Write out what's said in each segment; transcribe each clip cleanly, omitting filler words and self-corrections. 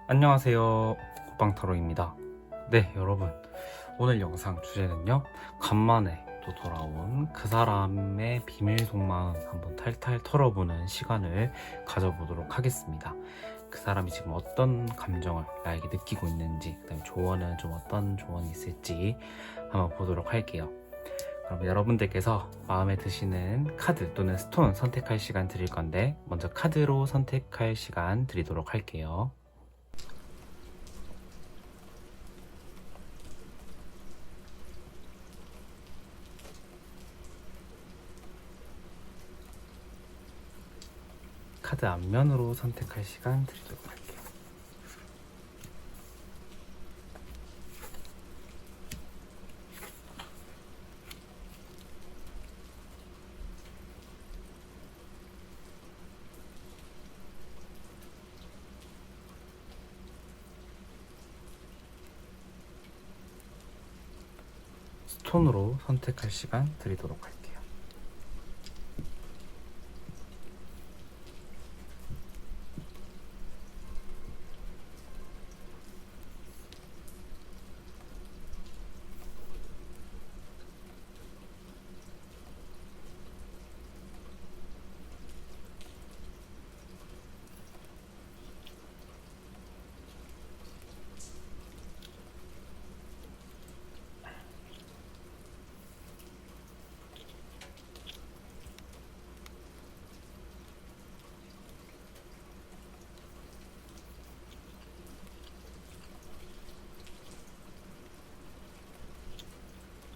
안녕하세요, 호빵타로입니다. 네, 여러분, 오늘 영상 주제는요, 간만에 또 돌아온 그 사람의 비밀 속마음 한번 탈탈 털어보는 시간을 가져보도록 하겠습니다. 그 사람이 지금 어떤 감정을 나에게 느끼고 있는지, 그다음에 조언은 좀 어떤 조언이 있을지 한번 보도록 할게요. 그럼 여러분들께서 마음에 드시는 카드 또는 스톤 선택할 시간 드릴 건데, 먼저 카드로 선택할 시간 드리도록 할게요. 카드 앞면으로 선택할 시간 드리도록 할게요. 스톤으로 선택할 시간 드리도록 할게요.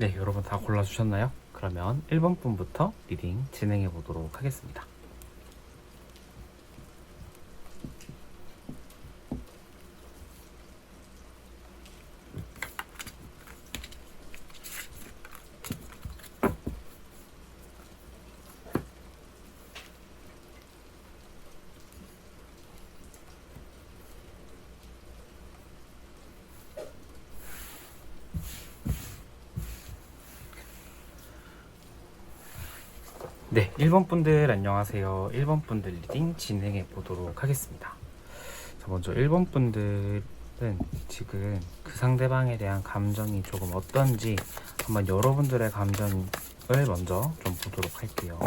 네, 여러분 다 골라주셨나요? 그러면 1번 분부터 리딩 진행해 보도록 하겠습니다. 네, 1번 분들 안녕하세요. 1번 분들 리딩 진행해 보도록 하겠습니다. 자, 먼저 1번 분들은 지금 그 상대방에 대한 감정이 조금 어떤지 한번 여러분들의 감정을 먼저 좀 보도록 할게요.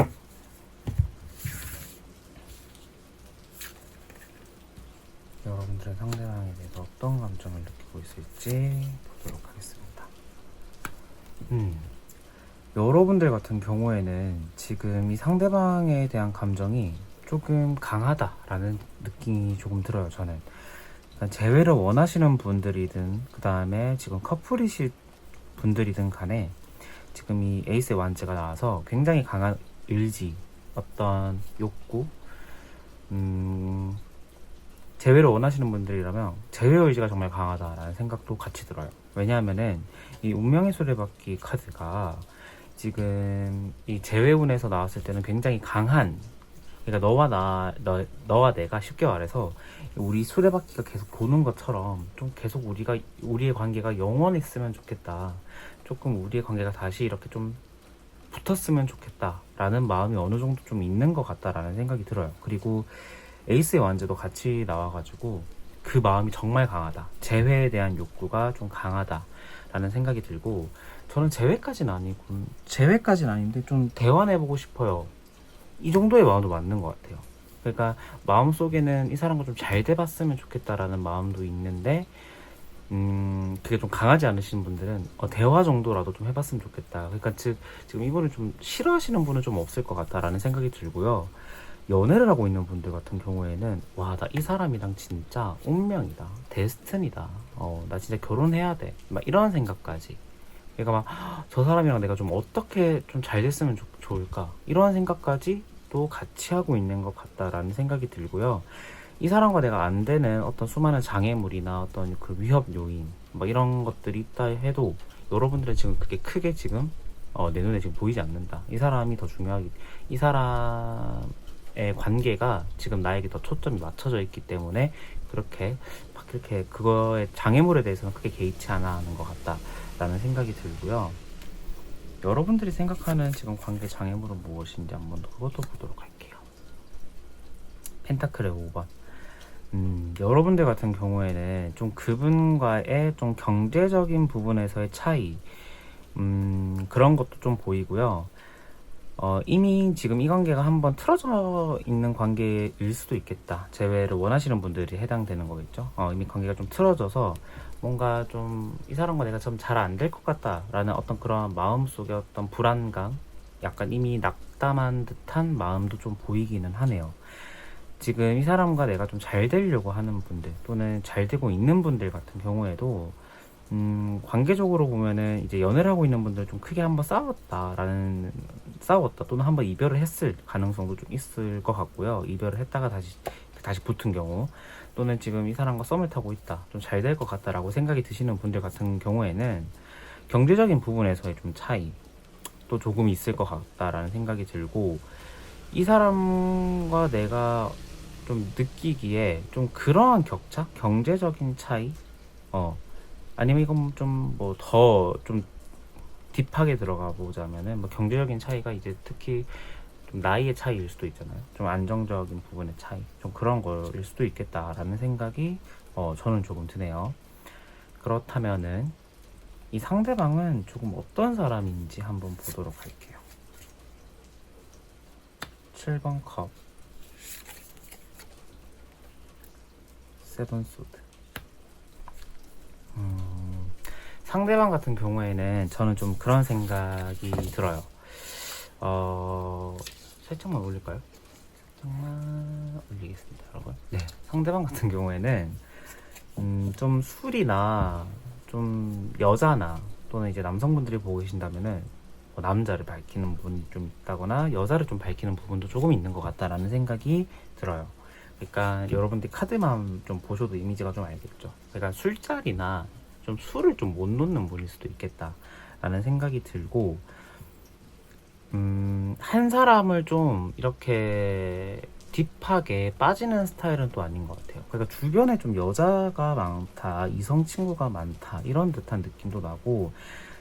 여러분들의 상대방에 대해서 어떤 감정을 느끼고 있을지 보도록 하겠습니다. 여러분들 같은 경우에는 지금 이 상대방에 대한 감정이 조금 강하다라는 느낌이 조금 들어요. 저는 재회를 원하시는 분들이든 그 다음에 지금 커플이실 분들이든 간에 지금 이 에이스의 완제가 나와서 굉장히 강한 의지, 어떤 욕구, 재회를 원하시는 분들이라면 재회 의지가 정말 강하다라는 생각도 같이 들어요. 왜냐하면은 이 운명의 수레바퀴 카드가 지금 이 재회운에서 나왔을 때는 굉장히 강한, 그러니까 너와 내가 쉽게 말해서 우리 수레바퀴가 계속 도는 것처럼 좀 계속 우리의 관계가 영원했으면 좋겠다. 조금 우리의 관계가 다시 이렇게 좀 붙었으면 좋겠다라는 마음이 어느 정도 좀 있는 것 같다라는 생각이 들어요. 그리고 에이스의 완제도 같이 나와가지고 그 마음이 정말 강하다. 재회에 대한 욕구가 좀 강하다라는 생각이 들고, 저는 재회까지는 아닌데 좀 대화해보고 싶어요. 이 정도의 마음도 맞는 것 같아요. 그러니까 마음속에는 이 사람과 좀 잘 돼봤으면 좋겠다라는 마음도 있는데, 그게 좀 강하지 않으신 분들은 대화 정도라도 좀 해봤으면 좋겠다. 그러니까 지금 이분을 좀 싫어하시는 분은 좀 없을 것 같다라는 생각이 들고요. 연애를 하고 있는 분들 같은 경우에는 와, 나 이 사람이랑 진짜 운명이다, 데스티니다, 나 진짜 결혼해야 돼, 막 이런 생각까지. 그러니까 막 저 사람이랑 내가 좀 어떻게 좀 잘 됐으면 좋을까, 이런 생각까지 또 같이 하고 있는 것 같다라는 생각이 들고요. 이 사람과 내가 안 되는 어떤 수많은 장애물이나 어떤 그 위협 요인 뭐 이런 것들이 있다 해도 여러분들은 지금 그게 크게 지금 내 눈에 지금 보이지 않는다. 이 사람이 더 중요하기, 이 사람의 관계가 지금 나에게 더 초점이 맞춰져 있기 때문에 그렇게 막 그렇게 그거의 장애물에 대해서는 크게 개의치 않아 하는 것 같다라는 생각이 들고요. 여러분들이 생각하는 지금 관계 장애물은 무엇인지 한번 그것도 보도록 할게요. 펜타클의 5번. 여러분들 같은 경우에는 좀 그분과의 좀 경제적인 부분에서의 차이, 그런 것도 좀 보이고요. 이미 지금 이 관계가 한번 틀어져 있는 관계일 수도 있겠다. 재회를 원하시는 분들이 해당되는 거겠죠. 이미 관계가 좀 틀어져서 뭔가 좀 이 사람과 내가 좀 잘 안 될 것 같다라는 어떤 그런 마음속의 어떤 불안감, 약간 이미 낙담한 듯한 마음도 좀 보이기는 하네요. 지금 이 사람과 내가 좀 잘 되려고 하는 분들 또는 잘 되고 있는 분들 같은 경우에도 관계적으로 보면은 이제 연애를 하고 있는 분들 좀 크게 한번 싸웠다 또는 한번 이별을 했을 가능성도 좀 있을 것 같고요. 이별을 했다가 다시 붙은 경우, 또는 지금 이 사람과 썸을 타고 있다, 좀 잘 될 것 같다라고 생각이 드시는 분들 같은 경우에는 경제적인 부분에서의 좀 차이 또 조금 있을 것 같다라는 생각이 들고, 이 사람과 내가 좀 느끼기에 좀 그러한 격차, 경제적인 차이, 아니면 이건 좀 뭐 더 좀 딥하게 들어가 보자면은 뭐 경제적인 차이가 이제 특히 좀 나이의 차이일 수도 있잖아요. 좀 안정적인 부분의 차이, 좀 그런 거일 수도 있겠다라는 생각이 저는 조금 드네요. 그렇다면은 이 상대방은 조금 어떤 사람인지 한번 보도록 할게요. 7번 컵, 세븐 소드. 상대방 같은 경우에는 저는 좀 그런 생각이 들어요. 살짝만 올릴까요? 살짝만 올리겠습니다, 여러분. 네, 상대방 같은 경우에는 좀 술이나 좀 여자나 또는 이제 남성분들이 보고 계신다면은 뭐 남자를 밝히는 부분이 좀 있다거나 여자를 좀 밝히는 부분도 조금 있는 것 같다라는 생각이 들어요. 그러니까 여러분들이 카드만 좀 보셔도 이미지가 좀 알겠죠. 그러니까 술자리나 좀 술을 좀 못 놓는 분일 수도 있겠다라는 생각이 들고, 한 사람을 좀 이렇게 딥하게 빠지는 스타일은 또 아닌 것 같아요. 그러니까 주변에 좀 여자가 많다, 이성 친구가 많다, 이런 듯한 느낌도 나고,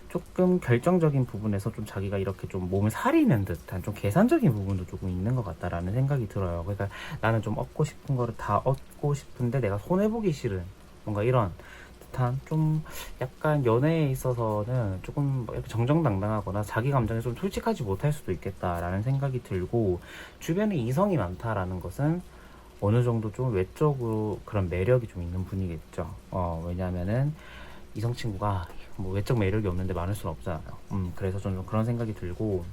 조금 결정적인 부분에서 좀 자기가 이렇게 좀 몸을 사리는 듯한 좀 계산적인 부분도 조금 있는 것 같다라는 생각이 들어요. 그러니까 나는 좀 얻고 싶은 거를 다 얻고 싶은데 내가 손해보기 싫은 뭔가 이런 듯한, 좀 약간 연애에 있어서는 조금 이렇게 정정당당하거나 자기 감정에 좀 솔직하지 못할 수도 있겠다라는 생각이 들고, 주변에 이성이 많다라는 것은 어느 정도 좀 외적으로 그런 매력이 좀 있는 분이겠죠. 왜냐하면은 이성 친구가 뭐 외적 매력이 없는데 많을 수는 없잖아요. 그래서 저는 좀 그런 생각이 들고,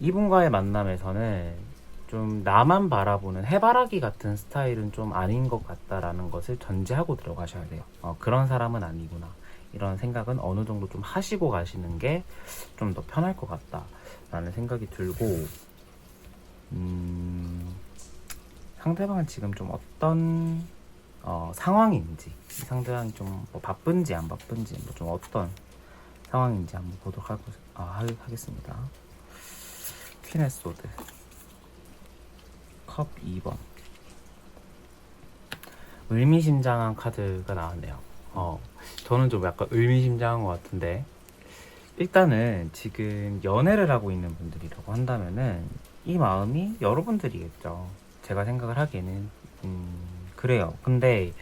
이분과의 만남에서는 좀 나만 바라보는 해바라기 같은 스타일은 좀 아닌 것 같다라는 것을 전제하고 들어가셔야 돼요. 그런 사람은 아니구나, 이런 생각은 어느 정도 좀 하시고 가시는 게 좀 더 편할 것 같다라는 생각이 들고, 상대방은 지금 좀 어떤 상황인지, 이 상대방이 좀뭐 바쁜지 안 바쁜지, 뭐 좀 어떤 상황인지 한번 보도록 하겠습니다. 퀸의 소드, 컵 2번. 의미심장한 카드가 나왔네요. 저는 좀 약간 의미심장한 것 같은데, 일단은 지금 연애를 하고 있는 분들이라고 한다면은 이 마음이 여러분들이겠죠. 제가 생각을 하기에는 그래요. 근데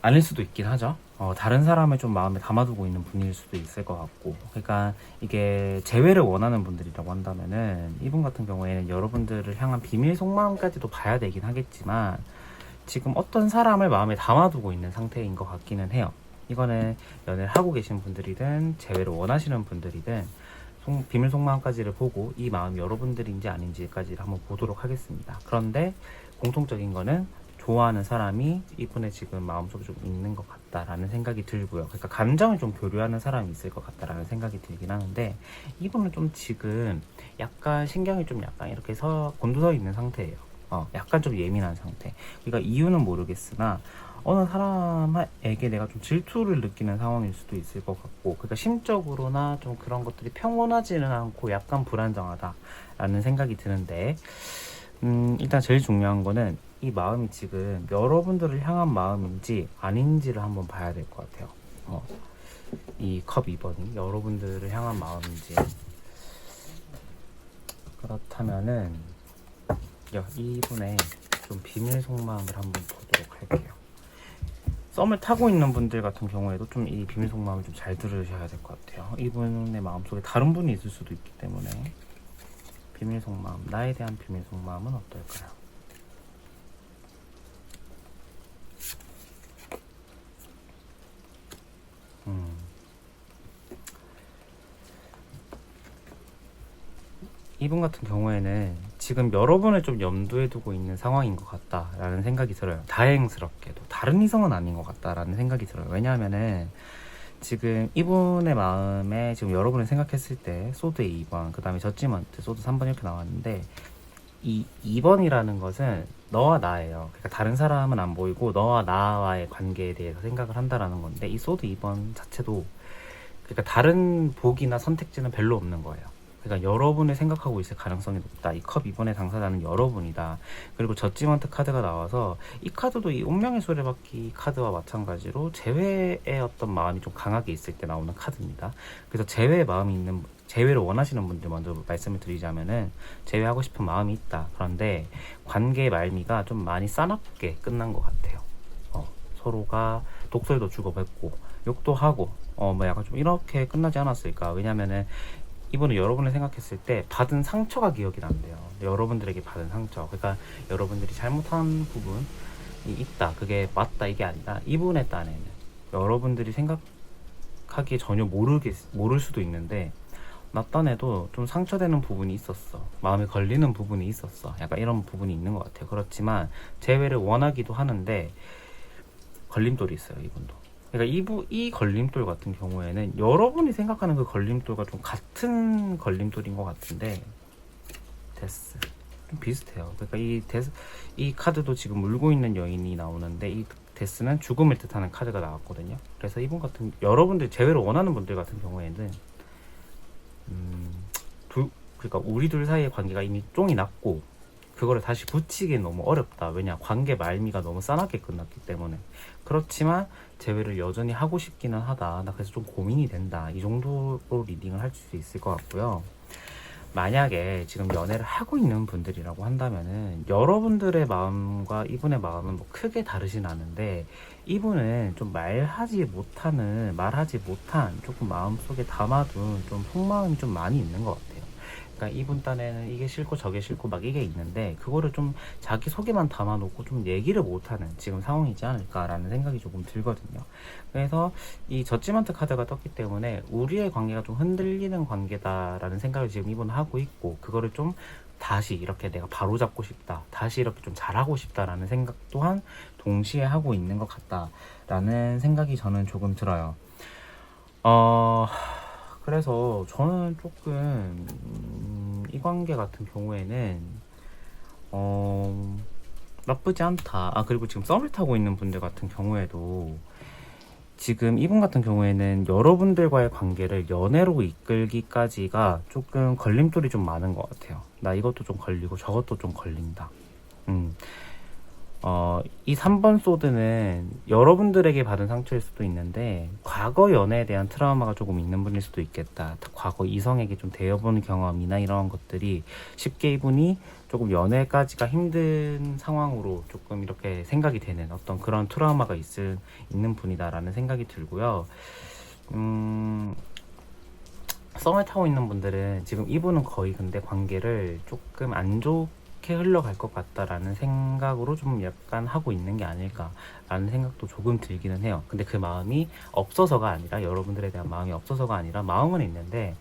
아닐 수도 있긴 하죠. 다른 사람을 좀 마음에 담아두고 있는 분일 수도 있을 것 같고, 그러니까 이게 재회를 원하는 분들이라고 한다면은 이분 같은 경우에는 여러분들을 향한 비밀 속마음까지도 봐야 되긴 하겠지만, 지금 어떤 사람을 마음에 담아두고 있는 상태인 것 같기는 해요. 이거는 연애를 하고 계신 분들이든 재회를 원하시는 분들이든 비밀 속마음까지를 보고 이 마음이 여러분들인지 아닌지까지를 한번 보도록 하겠습니다. 그런데 공통적인 거는 좋아하는 사람이 이분의 지금 마음속에 좀 있는 것 같다라는 생각이 들고요. 그러니까 감정을 좀 교류하는 사람이 있을 것 같다라는 생각이 들긴 하는데, 이분은 좀 지금 약간 신경이 좀 약간 이렇게 곤두서 있는 상태예요. 약간 좀 예민한 상태. 그러니까 이유는 모르겠으나 어느 사람에게 내가 좀 질투를 느끼는 상황일 수도 있을 것 같고, 그러니까 심적으로나 좀 그런 것들이 평온하지는 않고 약간 불안정하다라는 생각이 드는데, 일단 제일 중요한 거는 이 마음이 지금 여러분들을 향한 마음인지 아닌지를 한번 봐야 될 것 같아요. 이 컵 2번이 여러분들을 향한 마음인지. 그렇다면은 이분의 좀 비밀 속마음을 한번 보도록 할게요. 썸을 타고 있는 분들 같은 경우에도 좀 이 비밀 속마음을 좀 잘 들으셔야 될 것 같아요. 이분의 마음속에 다른 분이 있을 수도 있기 때문에. 비밀 속마음, 나에 대한 비밀 속마음은 어떨까요? 이분 같은 경우에는 지금 여러분을 좀 염두에 두고 있는 상황인 것 같다라는 생각이 들어요. 다행스럽게도 다른 이성은 아닌 것 같다라는 생각이 들어요. 왜냐하면은 지금 이분의 마음에 지금 여러분을 생각했을 때 소드의 2번, 그 다음에 저지먼트, 소드 3번 이렇게 나왔는데, 이 2번이라는 것은 너와 나예요. 그러니까 다른 사람은 안 보이고 너와 나와의 관계에 대해서 생각을 한다라는 건데, 이 소드 2번 자체도 그러니까 다른 복이나 선택지는 별로 없는 거예요. 그러니까 여러분을 생각하고 있을 가능성이 높다. 이 컵 2번의 당사자는 여러분이다. 그리고 저지먼트 카드가 나와서 이 카드도 이 운명의 수레바퀴 카드와 마찬가지로 재회의 어떤 마음이 좀 강하게 있을 때 나오는 카드입니다. 그래서 재회의 마음이 있는, 재회를 원하시는 분들 먼저 말씀을 드리자면은 재회하고 싶은 마음이 있다. 그런데 관계의 말미가 좀 많이 싸납게 끝난 것 같아요. 서로가 독설도 주고받고 욕도 하고 뭐 약간 좀 이렇게 끝나지 않았을까. 왜냐면은 이분은 여러분을 생각했을 때 받은 상처가 기억이 난대요. 여러분들에게 받은 상처. 그러니까 여러분들이 잘못한 부분이 있다. 그게 맞다. 이게 아니라 이분의 딴에는 여러분들이 생각하기에 전혀 모를 수도 있는데 나 딴에도 좀 상처되는 부분이 있었어. 마음에 걸리는 부분이 있었어. 약간 이런 부분이 있는 것 같아요. 그렇지만 재회를 원하기도 하는데 걸림돌이 있어요. 이분도. 그러니까 이 걸림돌 같은 경우에는 여러분이 생각하는 그 걸림돌과 좀 같은 걸림돌인 것 같은데, 데스 좀 비슷해요. 그러니까 이 카드도 지금 울고 있는 여인이 나오는데, 이 데스는 죽음을 뜻하는 카드가 나왔거든요. 그래서 이분 같은, 여러분들 재회를 원하는 분들 같은 경우에는 그러니까 우리 둘 사이의 관계가 이미 쫑이 났고 그거를 다시 붙이기엔 너무 어렵다. 왜냐, 관계 말미가 너무 싸납게 끝났기 때문에. 그렇지만 재회를 여전히 하고 싶기는 하다. 나 그래서 좀 고민이 된다. 이 정도로 리딩을 할 수 있을 것 같고요. 만약에 지금 연애를 하고 있는 분들이라고 한다면은 여러분들의 마음과 이분의 마음은 뭐 크게 다르진 않은데, 이분은 좀 말하지 못한 조금 마음속에 담아둔 좀 속마음이 좀 많이 있는 것 같아요. 그러니까 이분 딴에는 이게 싫고 저게 싫고 막 이게 있는데 그거를 좀 자기 속에만 담아놓고 좀 얘기를 못하는 지금 상황이지 않을까라는 생각이 조금 들거든요. 그래서 이 저지먼트 카드가 떴기 때문에 우리의 관계가 좀 흔들리는 관계다라는 생각을 지금 이분은 하고 있고, 그거를 좀 다시 이렇게 내가 바로잡고 싶다, 다시 이렇게 좀 잘하고 싶다라는 생각 또한 동시에 하고 있는 것 같다라는 생각이 저는 조금 들어요. 그래서 저는 조금 이 관계 같은 경우에는 나쁘지 않다. 그리고 지금 썸을 타고 있는 분들 같은 경우에도 지금 이분 같은 경우에는 여러분들과의 관계를 연애로 이끌기까지가 조금 걸림돌이 좀 많은 것 같아요. 나 이것도 좀 걸리고 저것도 좀 걸린다. 이 3번 소드는 여러분들에게 받은 상처일 수도 있는데 과거 연애에 대한 트라우마가 조금 있는 분일 수도 있겠다. 과거 이성에게 좀 대여본 경험이나 이런 것들이 쉽게 이분이 조금 연애까지가 힘든 상황으로 조금 이렇게 생각이 되는 어떤 그런 트라우마가 있는 분이다라는 생각이 들고요. 썸을 타고 있는 분들은 지금 이분은 거의 근데 관계를 조금 안 좋게 흘러갈 것 같다라는 생각으로 좀 약간 하고 있는 게 아닐까라는 생각도 조금 들기는 해요. 근데 그 마음이 없어서가 아니라, 여러분들에 대한 마음이 없어서가 아니라 마음은 있는데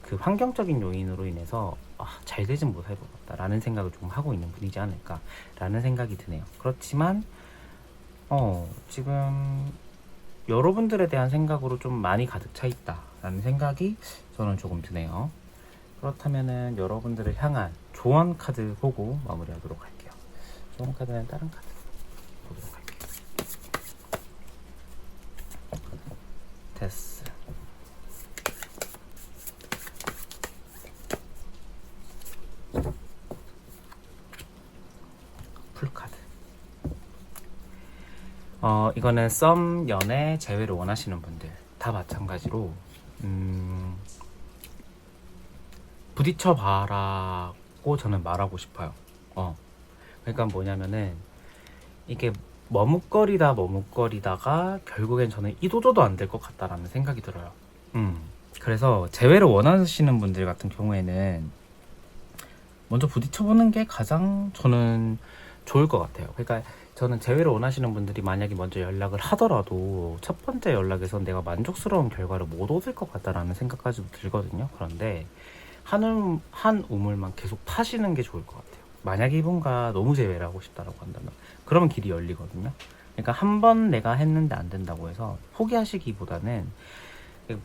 그 환경적인 요인으로 인해서 잘 되진 못할 것 같다라는 생각을 조금 하고 있는 분이지 않을까라는 생각이 드네요. 그렇지만 지금 여러분들에 대한 생각으로 좀 많이 가득 차 있다라는 생각이 저는 조금 드네요. 그렇다면은 여러분들을 향한 조언 카드 보고 마무리하도록 할게요. 조언 카드는 다른 카드 보도록 할게요. 데스, 풀카드. 이거는 썸, 연애, 재회를 원하시는 분들 다 마찬가지로 부딪혀봐라고 저는 말하고 싶어요. 그러니까 뭐냐면은 이게 머뭇거리다가 결국엔 저는 이도저도 안 될 것 같다라는 생각이 들어요. 그래서 재회를 원하시는 분들 같은 경우에는 먼저 부딪혀보는 게 가장 저는 좋을 것 같아요. 그러니까 저는 재회를 원하시는 분들이 만약에 먼저 연락을 하더라도 첫 번째 연락에서 내가 만족스러운 결과를 못 얻을 것 같다라는 생각까지도 들거든요. 그런데 한 우물만 계속 파시는 게 좋을 것 같아요. 만약에 이분과 너무 재회를 하고 싶다라고 한다면 그러면 길이 열리거든요. 그러니까 한 번 내가 했는데 안 된다고 해서 포기하시기보다는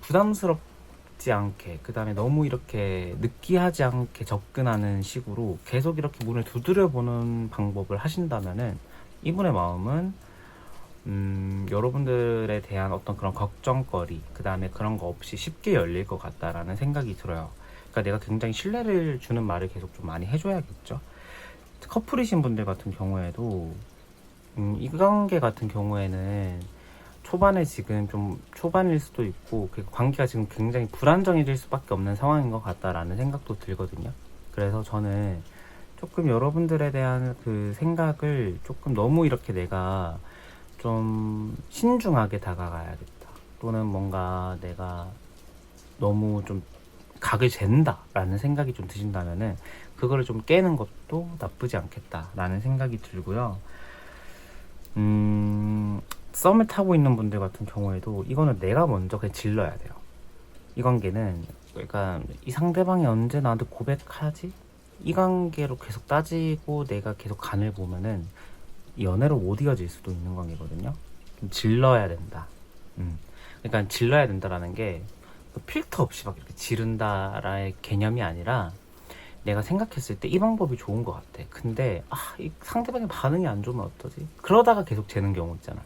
부담스럽지 않게, 그 다음에 너무 이렇게 느끼하지 않게 접근하는 식으로 계속 이렇게 문을 두드려 보는 방법을 하신다면은 이분의 마음은 여러분들에 대한 어떤 그런 걱정거리, 그 다음에 그런 거 없이 쉽게 열릴 것 같다라는 생각이 들어요. 그러니까 내가 굉장히 신뢰를 주는 말을 계속 좀 많이 해줘야겠죠. 커플이신 분들 같은 경우에도 이 관계 같은 경우에는 초반에 지금 좀 초반일 수도 있고 그리고 관계가 지금 굉장히 불안정해질 수밖에 없는 상황인 것 같다라는 생각도 들거든요. 그래서 저는 조금 여러분들에 대한 그 생각을 조금 너무 이렇게 내가 좀 신중하게 다가가야겠다, 또는 뭔가 내가 너무 좀 각을 잰다 라는 생각이 좀 드신다면은 그거를 좀 깨는 것도 나쁘지 않겠다 라는 생각이 들고요. 썸을 타고 있는 분들 같은 경우에도 이거는 내가 먼저 그냥 질러야 돼요. 이 관계는, 그러니까 이 상대방이 언제 나한테 고백하지? 이 관계로 계속 따지고 내가 계속 간을 보면은 연애로 못 이어질 수도 있는 관계거든요. 질러야 된다. 그러니까 질러야 된다라는 게 필터 없이 막 이렇게 지른다라의 개념이 아니라 내가 생각했을 때 이 방법이 좋은 것 같아. 근데 이 상대방의 반응이 안 좋으면 어떠지? 그러다가 계속 재는 경우 있잖아요.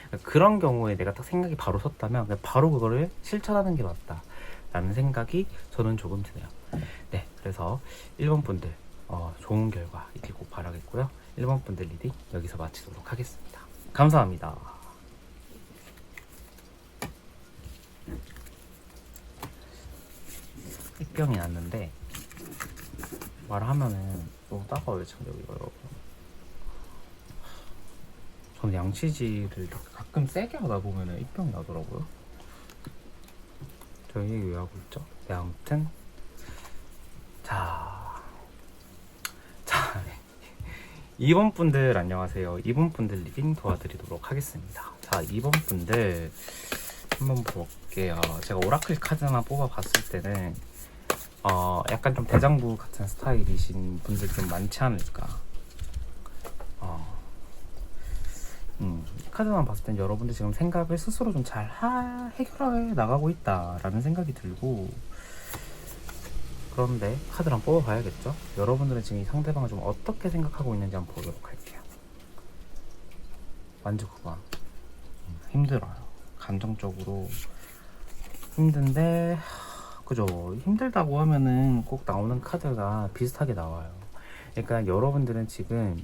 그러니까 그런 경우에 내가 딱 생각이 바로 섰다면 그냥 바로 그거를 실천하는 게 맞다 라는 생각이 저는 조금 드네요. 네, 그래서 1번 분들 좋은 결과 있길 꼭 바라겠고요. 1번 분들 리딩 여기서 마치도록 하겠습니다. 감사합니다. 입병이 났는데 말하면은 너무 따가워요 지금 여기가, 여러분. 저는 양치질을 이렇게 가끔 세게 하다 보면은 입병이 나더라고요. 저 얘기 왜 하고 있죠? 네, 아무튼 자 2번 분들 안녕하세요. 2번 분들 리딩 도와드리도록 하겠습니다. 자, 2번 분들 한번 볼게요. 제가 오라클 카드만 뽑아봤을 때는 약간 좀 대장부 같은 스타일이신 분들 좀 많지 않을까. 이 카드만 봤을 땐 여러분들 지금 생각을 스스로 좀 잘 해결해 나가고 있다라는 생각이 들고, 그런데 카드를 한번 뽑아봐야겠죠? 여러분들은 지금 이 상대방을 좀 어떻게 생각하고 있는지 한번 보도록 할게요. 완전 9번. 힘들어요. 감정적으로 힘든데, 그죠? 힘들다고 하면은 꼭 나오는 카드가 비슷하게 나와요. 그러니까 여러분들은 지금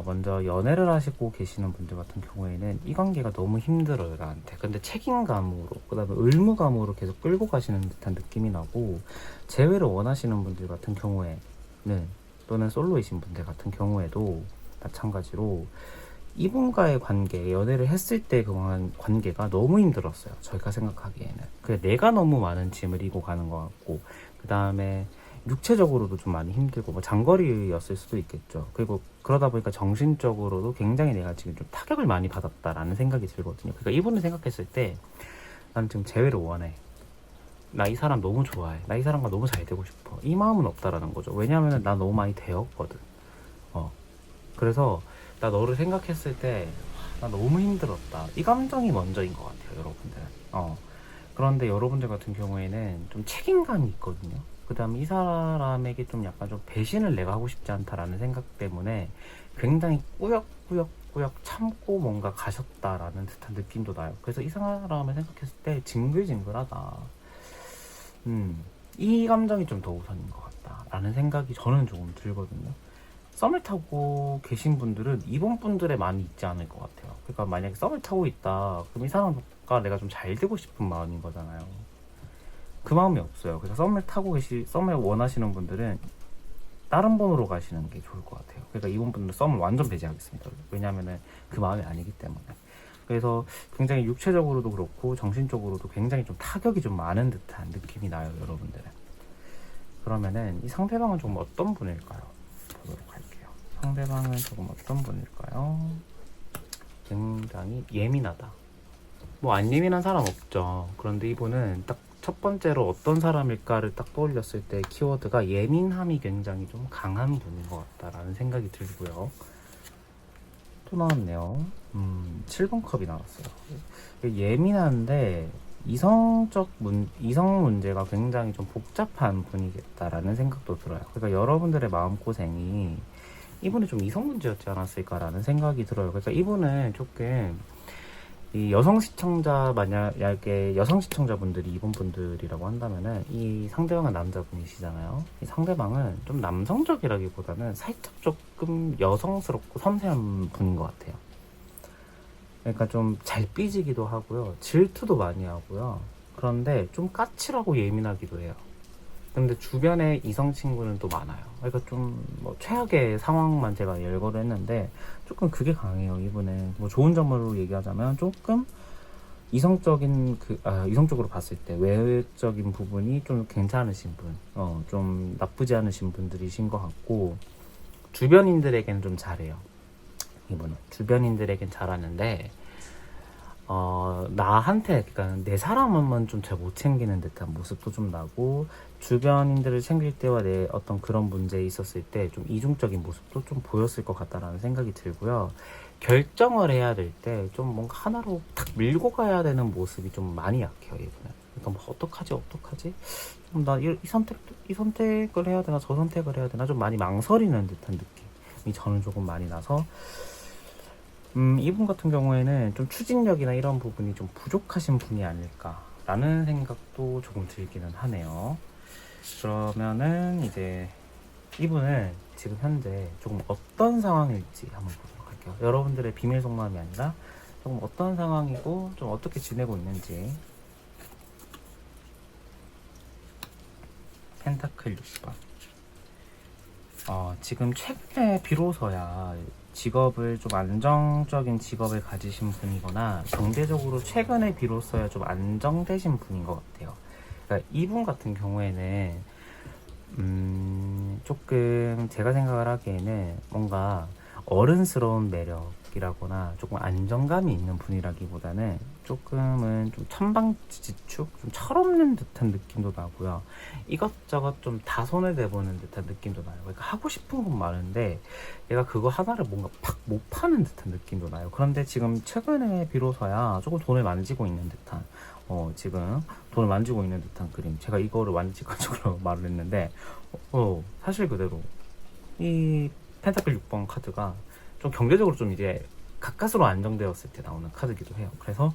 먼저 연애를 하시고 계시는 분들 같은 경우에는 이 관계가 너무 힘들어요, 나한테. 근데 책임감으로, 그 다음에 의무감으로 계속 끌고 가시는 듯한 느낌이 나고, 재회를 원하시는 분들 같은 경우에는, 또는 솔로이신 분들 같은 경우에도 마찬가지로 이분과의 관계, 연애를 했을 때 그 관계가 너무 힘들었어요, 저희가 생각하기에는. 그래, 내가 너무 많은 짐을 이고 가는 것 같고, 그 다음에 육체적으로도 좀 많이 힘들고, 뭐 장거리였을 수도 있겠죠. 그리고 그러다 보니까 정신적으로도 굉장히 내가 지금 좀 타격을 많이 받았다라는 생각이 들거든요. 그러니까 이분을 생각했을 때 난 지금 재회를 원해, 나 이 사람 너무 좋아해, 나 이 사람과 너무 잘 되고 싶어, 이 마음은 없다라는 거죠. 왜냐하면 나 너무 많이 되었거든. 그래서 나 너를 생각했을 때 나 너무 힘들었다, 이 감정이 먼저인 것 같아요, 여러분들은. 그런데 여러분들 같은 경우에는 좀 책임감이 있거든요. 그 다음에 이 사람에게 좀 약간 좀 배신을 내가 하고 싶지 않다라는 생각 때문에 굉장히 꾸역꾸역 참고 뭔가 가셨다라는 듯한 느낌도 나요. 그래서 이 사람을 생각했을 때 징글징글하다, 이 감정이 좀 더 우선인 것 같다라는 생각이 저는 조금 들거든요. 썸을 타고 계신 분들은 이번 분들에 많이 있지 않을 것 같아요. 그러니까 만약에 썸을 타고 있다, 그럼 이 사람과 내가 좀 잘 되고 싶은 마음인 거잖아요. 그 마음이 없어요. 그래서 썸을 원하시는 분들은 다른 번호로 가시는 게 좋을 것 같아요. 그러니까 이분들은 썸을 완전 배제하겠습니다. 왜냐하면은 그 마음이 아니기 때문에. 그래서 굉장히 육체적으로도 그렇고 정신적으로도 굉장히 좀 타격이 좀 많은 듯한 느낌이 나요, 여러분들은. 그러면은 이 상대방은 조금 어떤 분일까요? 보도록 할게요. 상대방은 조금 어떤 분일까요? 굉장히 예민하다. 뭐 안 예민한 사람 없죠. 그런데 이분은 딱 첫 번째로 어떤 사람일까를 딱 떠올렸을 때 키워드가 예민함이 굉장히 좀 강한 분인 것 같다라는 생각이 들고요. 또 나왔네요. 7번 컵이 나왔어요. 예민한데 이성 문제가 굉장히 좀 복잡한 분이겠다라는 생각도 들어요. 그러니까 여러분들의 마음고생이 이분이 좀 이성 문제였지 않았을까라는 생각이 들어요. 그러니까 이분은 조금 이 여성 시청자, 만약에 여성 시청자분들이 이분 분들이라고 한다면은 이 상대방은 남자분이시잖아요. 이 상대방은 좀 남성적이라기보다는 살짝 조금 여성스럽고 섬세한 분인 것 같아요. 그러니까 좀 잘 삐지기도 하고요. 질투도 많이 하고요. 그런데 좀 까칠하고 예민하기도 해요. 근데 주변에 이성 친구는 또 많아요. 그러니까 좀 뭐 최악의 상황만 제가 열거를 했는데 조금 그게 강해요. 이분은 뭐 좋은 점으로 얘기하자면 조금 이성적으로 봤을 때 외적인 부분이 좀 괜찮으신 분, 좀 나쁘지 않으신 분들이신 것 같고 주변인들에게는 좀 잘해요. 이분은 주변인들에겐 잘하는데 나한테, 그러니까 내 사람만 좀 잘 못 챙기는 듯한 모습도 좀 나고, 주변인들을 챙길 때와 내 어떤 그런 문제에 있었을 때 좀 이중적인 모습도 좀 보였을 것 같다라는 생각이 들고요. 결정을 해야 될 때 좀 뭔가 하나로 탁 밀고 가야 되는 모습이 좀 많이 약해요, 이분은. 그러니까 뭐 어떡하지? 이 선택을 해야 되나, 저 선택을 해야 되나, 좀 많이 망설이는 듯한 느낌이 저는 조금 많이 나서, 이분 같은 경우에는 좀 추진력이나 이런 부분이 좀 부족하신 분이 아닐까라는 생각도 조금 들기는 하네요. 그러면은 이제 이분은 지금 현재 조금 어떤 상황일지 한번 보도록 할게요. 여러분들의 비밀 속마음이 아니라 조금 어떤 상황이고 좀 어떻게 지내고 있는지. 펜타클 6번. 지금 최근에 비로소야 직업을 좀 안정적인 직업을 가지신 분이거나 경제적으로 최근에 비로소야 좀 안정되신 분인 것 같아요. 그러니까 이분 같은 경우에는 조금 제가 생각을 하기에는 뭔가 어른스러운 매력이라거나 조금 안정감이 있는 분이라기보다는 조금은 좀 천방지축, 좀 철없는 듯한 느낌도 나고요. 이것저것 좀 다 손에 대보는 듯한 느낌도 나요. 그러니까 하고 싶은 건 많은데 얘가 그거 하나를 뭔가 팍 못 파는 듯한 느낌도 나요. 그런데 지금 최근에 비로소야 조금 돈을 만지고 있는 듯한 지금 돈을 만지고 있는 듯한 그림. 제가 이거를 완직가지고 말을 했는데 사실 그대로 이 펜타클 6번 카드가 좀 경제적으로 좀 이제 가까스로 안정되었을 때 나오는 카드기도 해요. 그래서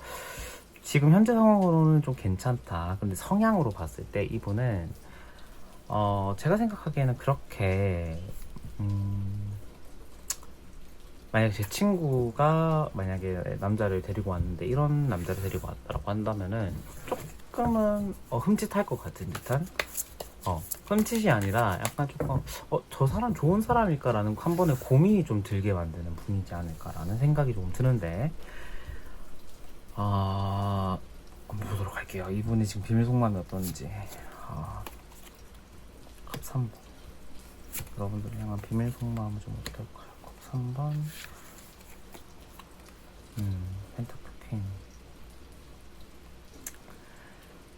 지금 현재 상황으로는 좀 괜찮다. 근데 성향으로 봤을 때 이분은 제가 생각하기에는 그렇게 만약에 제 친구가 만약에 남자를 데리고 왔는데 이런 남자를 데리고 왔다라고 한다면은 조금은 흠칫할 것 같은 듯한 흠칫이 아니라 약간 조금 저 사람 좋은 사람일까라는 한 번에 고민이 좀 들게 만드는 분이지 않을까라는 생각이 좀 드는데 한번 보도록 할게요. 이분이 지금 비밀 속마음이 어떤지. 컵 3번. 여러분들을 향한 비밀 속마음은 좀 어떨까요? 컵 3번. 펜타클 퀸.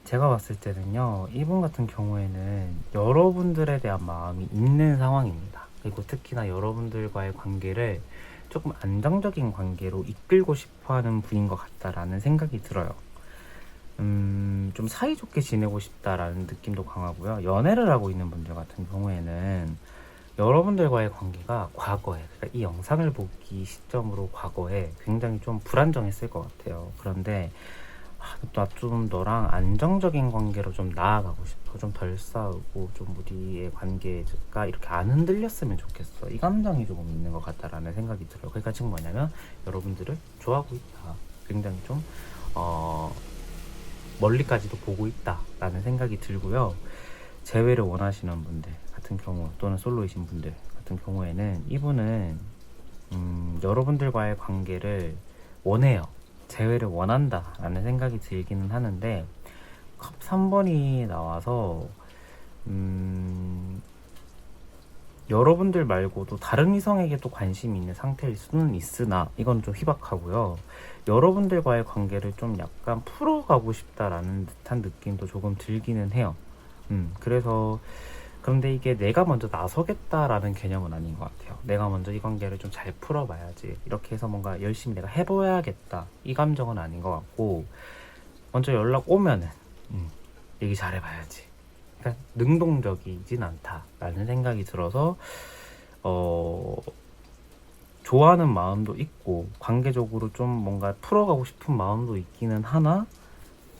제가 봤을 때는요, 이분 같은 경우에는 여러분들에 대한 마음이 있는 상황입니다. 그리고 특히나 여러분들과의 관계를 조금 안정적인 관계로 이끌고 싶어 하는 분인 것 같다라는 생각이 들어요. 좀 사이좋게 지내고 싶다라는 느낌도 강하고요. 연애를 하고 있는 분들 같은 경우에는 여러분들과의 관계가 과거에, 그러니까 이 영상을 보기 시점으로 과거에 굉장히 좀 불안정했을 것 같아요. 그런데 나 좀 너랑 안정적인 관계로 좀 나아가고 싶어. 좀 덜 싸우고 좀 우리의 관계가 이렇게 안 흔들렸으면 좋겠어. 이 감정이 조금 있는 것 같다라는 생각이 들어요. 그러니까 지금 뭐냐면 여러분들을 좋아하고 있다. 굉장히 좀 멀리까지도 보고 있다라는 생각이 들고요. 재회를 원하시는 분들 같은 경우 또는 솔로이신 분들 같은 경우에는 이분은 여러분들과의 관계를 원해요. 재회를 원한다 라는 생각이 들기는 하는데 컵 3번이 나와서 여러분들 말고도 다른 이성에게 또 관심이 있는 상태일 수는 있으나 이건 좀 희박하고요. 여러분들과의 관계를 좀 약간 풀어가고 싶다라는 듯한 느낌도 조금 들기는 해요. 그래서 그런데 이게 내가 먼저 나서겠다라는 개념은 아닌 것 같아요. 내가 먼저 이 관계를 좀 잘 풀어봐야지 이렇게 해서 뭔가 열심히 내가 해봐야겠다 이 감정은 아닌 것 같고 먼저 연락 오면은 얘기 잘해봐야지. 그러니까 능동적이진 않다라는 생각이 들어서 좋아하는 마음도 있고 관계적으로 좀 뭔가 풀어가고 싶은 마음도 있기는 하나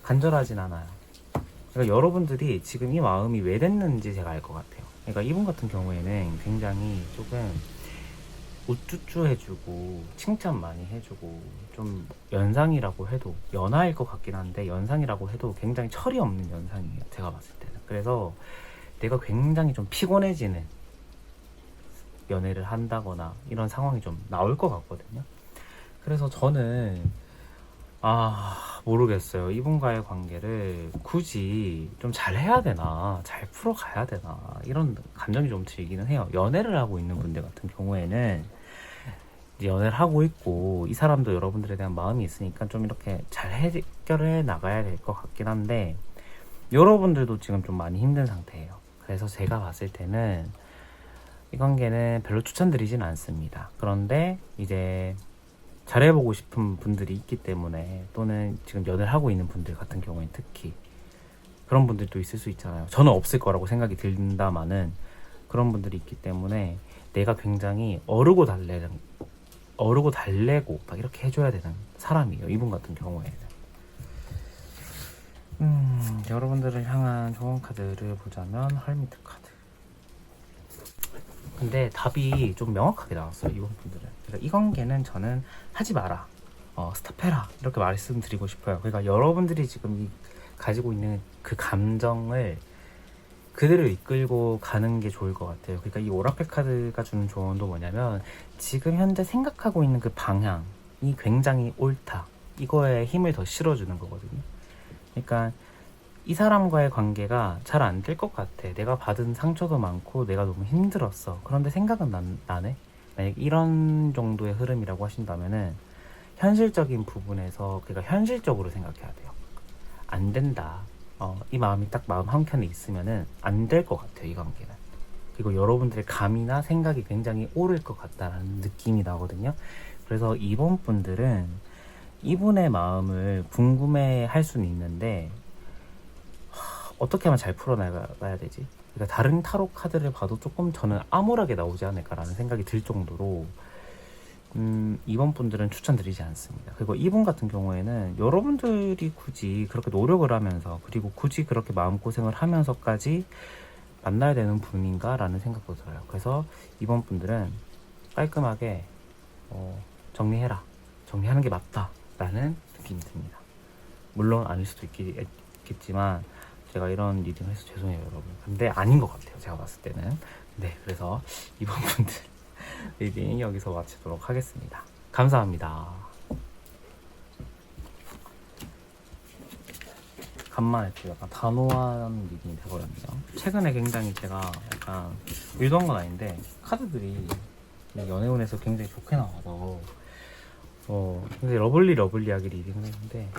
간절하진 않아요. 그러니까 여러분들이 지금 이 마음이 왜 됐는지 제가 알 것 같아요. 그러니까 이분 같은 경우에는 굉장히 조금 우쭈쭈 해주고 칭찬 많이 해주고 좀 연상이라고 해도 연하일 것 같긴 한데 연상이라고 해도 굉장히 철이 없는 연상이에요. 제가 봤을 때는. 그래서 내가 굉장히 좀 피곤해지는 연애를 한다거나 이런 상황이 좀 나올 것 같거든요. 그래서 저는 모르겠어요. 이분과의 관계를 굳이 좀 잘해야 되나, 잘 풀어가야 되나, 이런 감정이 좀 들기는 해요. 연애를 하고 있는 분들 같은 경우에는 이제 연애를 하고 있고, 이 사람도 여러분들에 대한 마음이 있으니까 좀 이렇게 잘 해결해 나가야 될 것 같긴 한데, 여러분들도 지금 좀 많이 힘든 상태예요. 그래서 제가 봤을 때는 이 관계는 별로 추천드리진 않습니다. 그런데 이제 잘해보고 싶은 분들이 있기 때문에 또는 지금 연애를 하고 있는 분들 같은 경우에는 특히 그런 분들도 있을 수 있잖아요. 저는 없을 거라고 생각이 든다마는 그런 분들이 있기 때문에 내가 굉장히 어르고 달래고 막 이렇게 해줘야 되는 사람이에요. 이분 같은 경우에는. 여러분들을 향한 좋은 카드를 보자면 헐미트 카드. 근데 답이 좀 명확하게 나왔어요. 이번 분들은. 그러니까 이 관계는 저는 하지 마라, 스탑해라 이렇게 말씀드리고 싶어요. 그러니까 여러분들이 지금 가지고 있는 그 감정을 그대로 이끌고 가는 게 좋을 것 같아요. 그러니까 이 오라클 카드가 주는 조언도 뭐냐면 지금 현재 생각하고 있는 그 방향이 굉장히 옳다, 이거에 힘을 더 실어주는 거거든요. 그러니까 이 사람과의 관계가 잘 안 될 것 같아. 내가 받은 상처도 많고 내가 너무 힘들었어. 그런데 생각은 나네. 만약 이런 정도의 흐름이라고 하신다면은 현실적인 부분에서 그러니까 현실적으로 생각해야 돼요. 안 된다. 이 마음이 딱 마음 한켠에 있으면은 안 될 것 같아요. 이 관계는. 그리고 여러분들의 감이나 생각이 굉장히 옳을 것 같다는 느낌이 나거든요. 그래서 이번 분들은 이분의 마음을 궁금해 할 수는 있는데 어떻게 하면 잘 풀어나가야 되지? 그러니까 다른 타로 카드를 봐도 조금 저는 암울하게 나오지 않을까라는 생각이 들 정도로 이번 분들은 추천드리지 않습니다. 그리고 이분 같은 경우에는 여러분들이 굳이 그렇게 노력을 하면서 그리고 굳이 그렇게 마음고생을 하면서까지 만나야 되는 분인가 라는 생각도 들어요. 그래서 이번 분들은 깔끔하게 정리해라, 정리하는 게 맞다 라는 느낌이 듭니다. 물론 아닐 수도 있겠지만 제가 이런 리딩을 해서 죄송해요 여러분. 근데 아닌 것 같아요 제가 봤을 때는. 네, 그래서 이번 분들 리딩 여기서 마치도록 하겠습니다. 감사합니다. 간만에 또 약간 단호한 리딩이 되버렸네요. 최근에 굉장히 제가 약간 의도한 건 아닌데 카드들이 연애운에서 굉장히 좋게 나와서 굉장히 러블리하게 리딩을 했는데,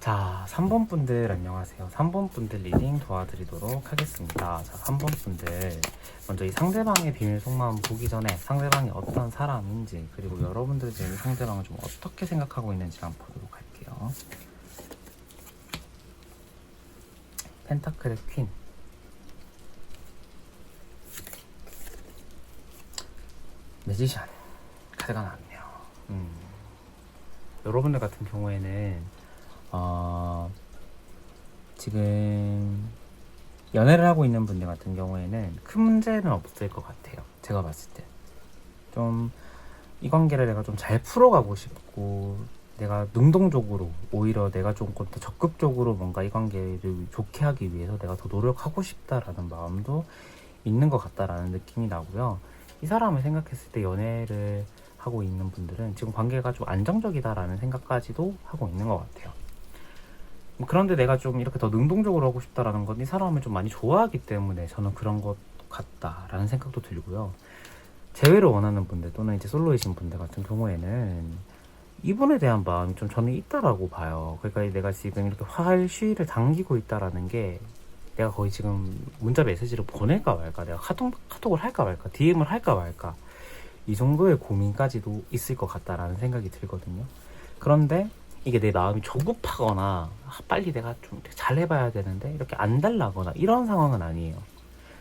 자, 3번 분들 안녕하세요. 3번 분들 리딩 도와드리도록 하겠습니다. 자, 3번 분들 먼저 이 상대방의 비밀 속마음 보기 전에 상대방이 어떤 사람인지 그리고 여러분들이 지금 상대방을 좀 어떻게 생각하고 있는지 한번 보도록 할게요. 펜타클의 퀸, 매지션 카드가 나왔네요. 여러분들 같은 경우에는 지금 연애를 하고 있는 분들 같은 경우에는 큰 문제는 없을 것 같아요. 제가 봤을 때 좀 이 관계를 내가 좀 잘 풀어가고 싶고 내가 능동적으로 오히려 내가 조금 더 적극적으로 뭔가 이 관계를 좋게 하기 위해서 내가 더 노력하고 싶다라는 마음도 있는 것 같다라는 느낌이 나고요. 이 사람을 생각했을 때 연애를 하고 있는 분들은 지금 관계가 좀 안정적이다라는 생각까지도 하고 있는 것 같아요. 그런데 내가 좀 이렇게 더 능동적으로 하고 싶다라는 건 이 사람을 좀 많이 좋아하기 때문에 저는 그런 것 같다라는 생각도 들고요. 재회를 원하는 분들 또는 이제 솔로이신 분들 같은 경우에는 이분에 대한 마음이 좀 저는 있다라고 봐요. 그러니까 내가 지금 이렇게 활시위를 당기고 있다라는 게 내가 거의 지금 문자 메시지를 보낼까 말까, 내가 카톡을 할까 말까, DM을 할까 말까, 이 정도의 고민까지도 있을 것 같다라는 생각이 들거든요. 그런데 이게 내 마음이 조급하거나 빨리 내가 좀 잘해봐야 되는데 이렇게 안 달라거나 이런 상황은 아니에요.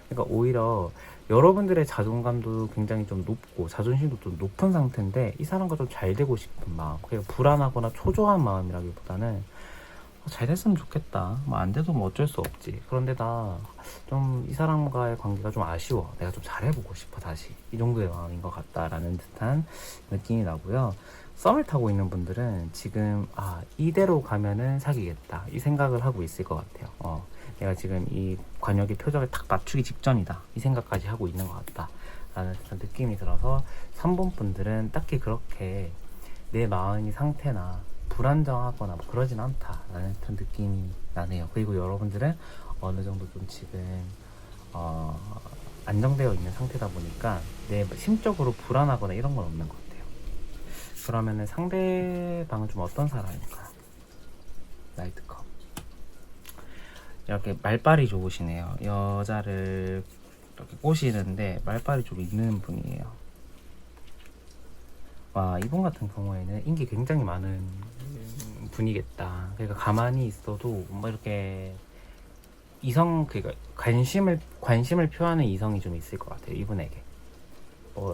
그러니까 오히려 여러분들의 자존감도 굉장히 좀 높고 자존심도 좀 높은 상태인데 이 사람과 좀 잘 되고 싶은 마음, 그냥 불안하거나 초조한 마음이라기보다는 잘 됐으면 좋겠다, 뭐 안 돼도 뭐 어쩔 수 없지, 그런데 나 좀 이 사람과의 관계가 좀 아쉬워, 내가 좀 잘해보고 싶어 다시, 이 정도의 마음인 것 같다라는 듯한 느낌이 나고요. 썸을 타고 있는 분들은 지금 이대로 가면은 사귀겠다 이 생각을 하고 있을 것 같아요. 내가 지금 이 관역의 표정을 딱 맞추기 직전이다 이 생각까지 하고 있는 것 같다 라는 느낌이 들어서 3번 분들은 딱히 그렇게 내 마음의 상태나 불안정하거나 뭐 그러진 않다 라는 듯한 느낌이 나네요. 그리고 여러분들은 어느 정도 좀 지금 안정되어 있는 상태다 보니까 내 심적으로 불안하거나 이런 건 없는 것 같아요. 그러면은 상대방은 좀 어떤 사람일까요? 나이트컵. 이렇게 말빨이 좋으시네요. 여자를 이렇게 꼬시는데 말빨이 좀 있는 분이에요. 이분 같은 경우에는 인기 굉장히 많은 분이겠다. 그러니까 가만히 있어도 뭐 이렇게 그러니까 관심을 표하는 이성이 좀 있을 것 같아요. 이분에게.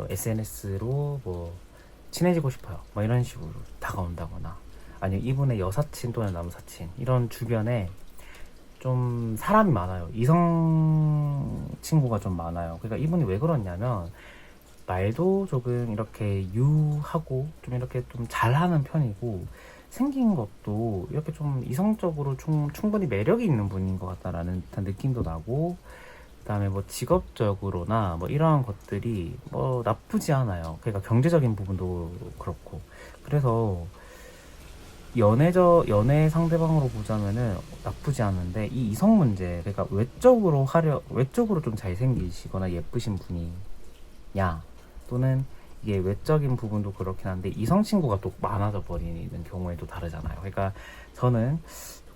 SNS로 친해지고 싶어요, 이런 식으로 다가온다거나, 아니면 이분의 여사친 또는 남사친, 이런 주변에 좀 사람이 많아요. 이성 친구가 좀 많아요. 그러니까 이분이 왜 그러냐면 말도 조금 이렇게 유하고 좀 이렇게 좀 잘하는 편이고 생긴 것도 이렇게 좀 이성적으로 충분히 매력이 있는 분인 것 같다라는 듯한 느낌도 나고, 그다음에 직업적으로나 이러한 것들이 나쁘지 않아요. 그러니까 경제적인 부분도 그렇고, 그래서 연애 상대방으로 보자면은 나쁘지 않은데 이 이성 문제, 그러니까 외적으로 좀 잘생기시거나 예쁘신 분이냐, 또는 이게 외적인 부분도 그렇긴 한데 이성 친구가 또 많아져 버리는 경우에도 다르잖아요. 그러니까 저는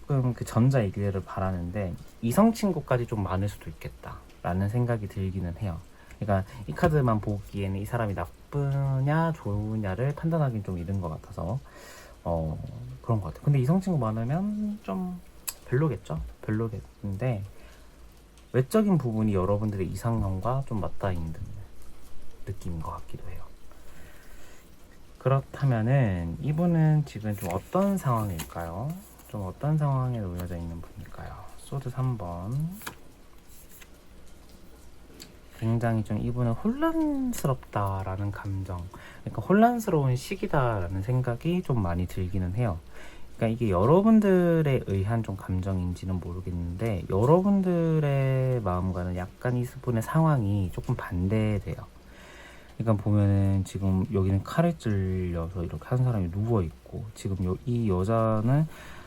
조금 그 전자이기를 바라는데 이성 친구까지 좀 많을 수도 있겠다 라는 생각이 들기는 해요. 그러니까 이 카드만 보기에는 이 사람이 나쁘냐 좋으냐를 판단하기는 좀 이른 것 같아서 그런 것 같아요. 근데 이성 친구 많으면 좀 별로겠죠? 별로겠는데 외적인 부분이 여러분들의 이상형과 좀 맞닿아 있는 느낌인 것 같기도 해요. 그렇다면은 이분은 지금 좀 어떤 상황일까요? 좀 어떤 상황에 놓여져 있는 분일까요? 소드 3번. 굉장히 좀 이분은 혼란스럽다라는 감정, 그러니까 혼란스러운 시기다라는 생각이 좀 많이 들기는 해요. 그러니까 이게 여러분들에 의한 좀 감정인지는 모르겠는데 여러분들의 마음과는 약간 이분의 상황이 조금 반대돼요. 그러니까 보면은 지금 여기는 칼에 찔려서 이렇게 한 사람이 누워있고, 지금 이 여자는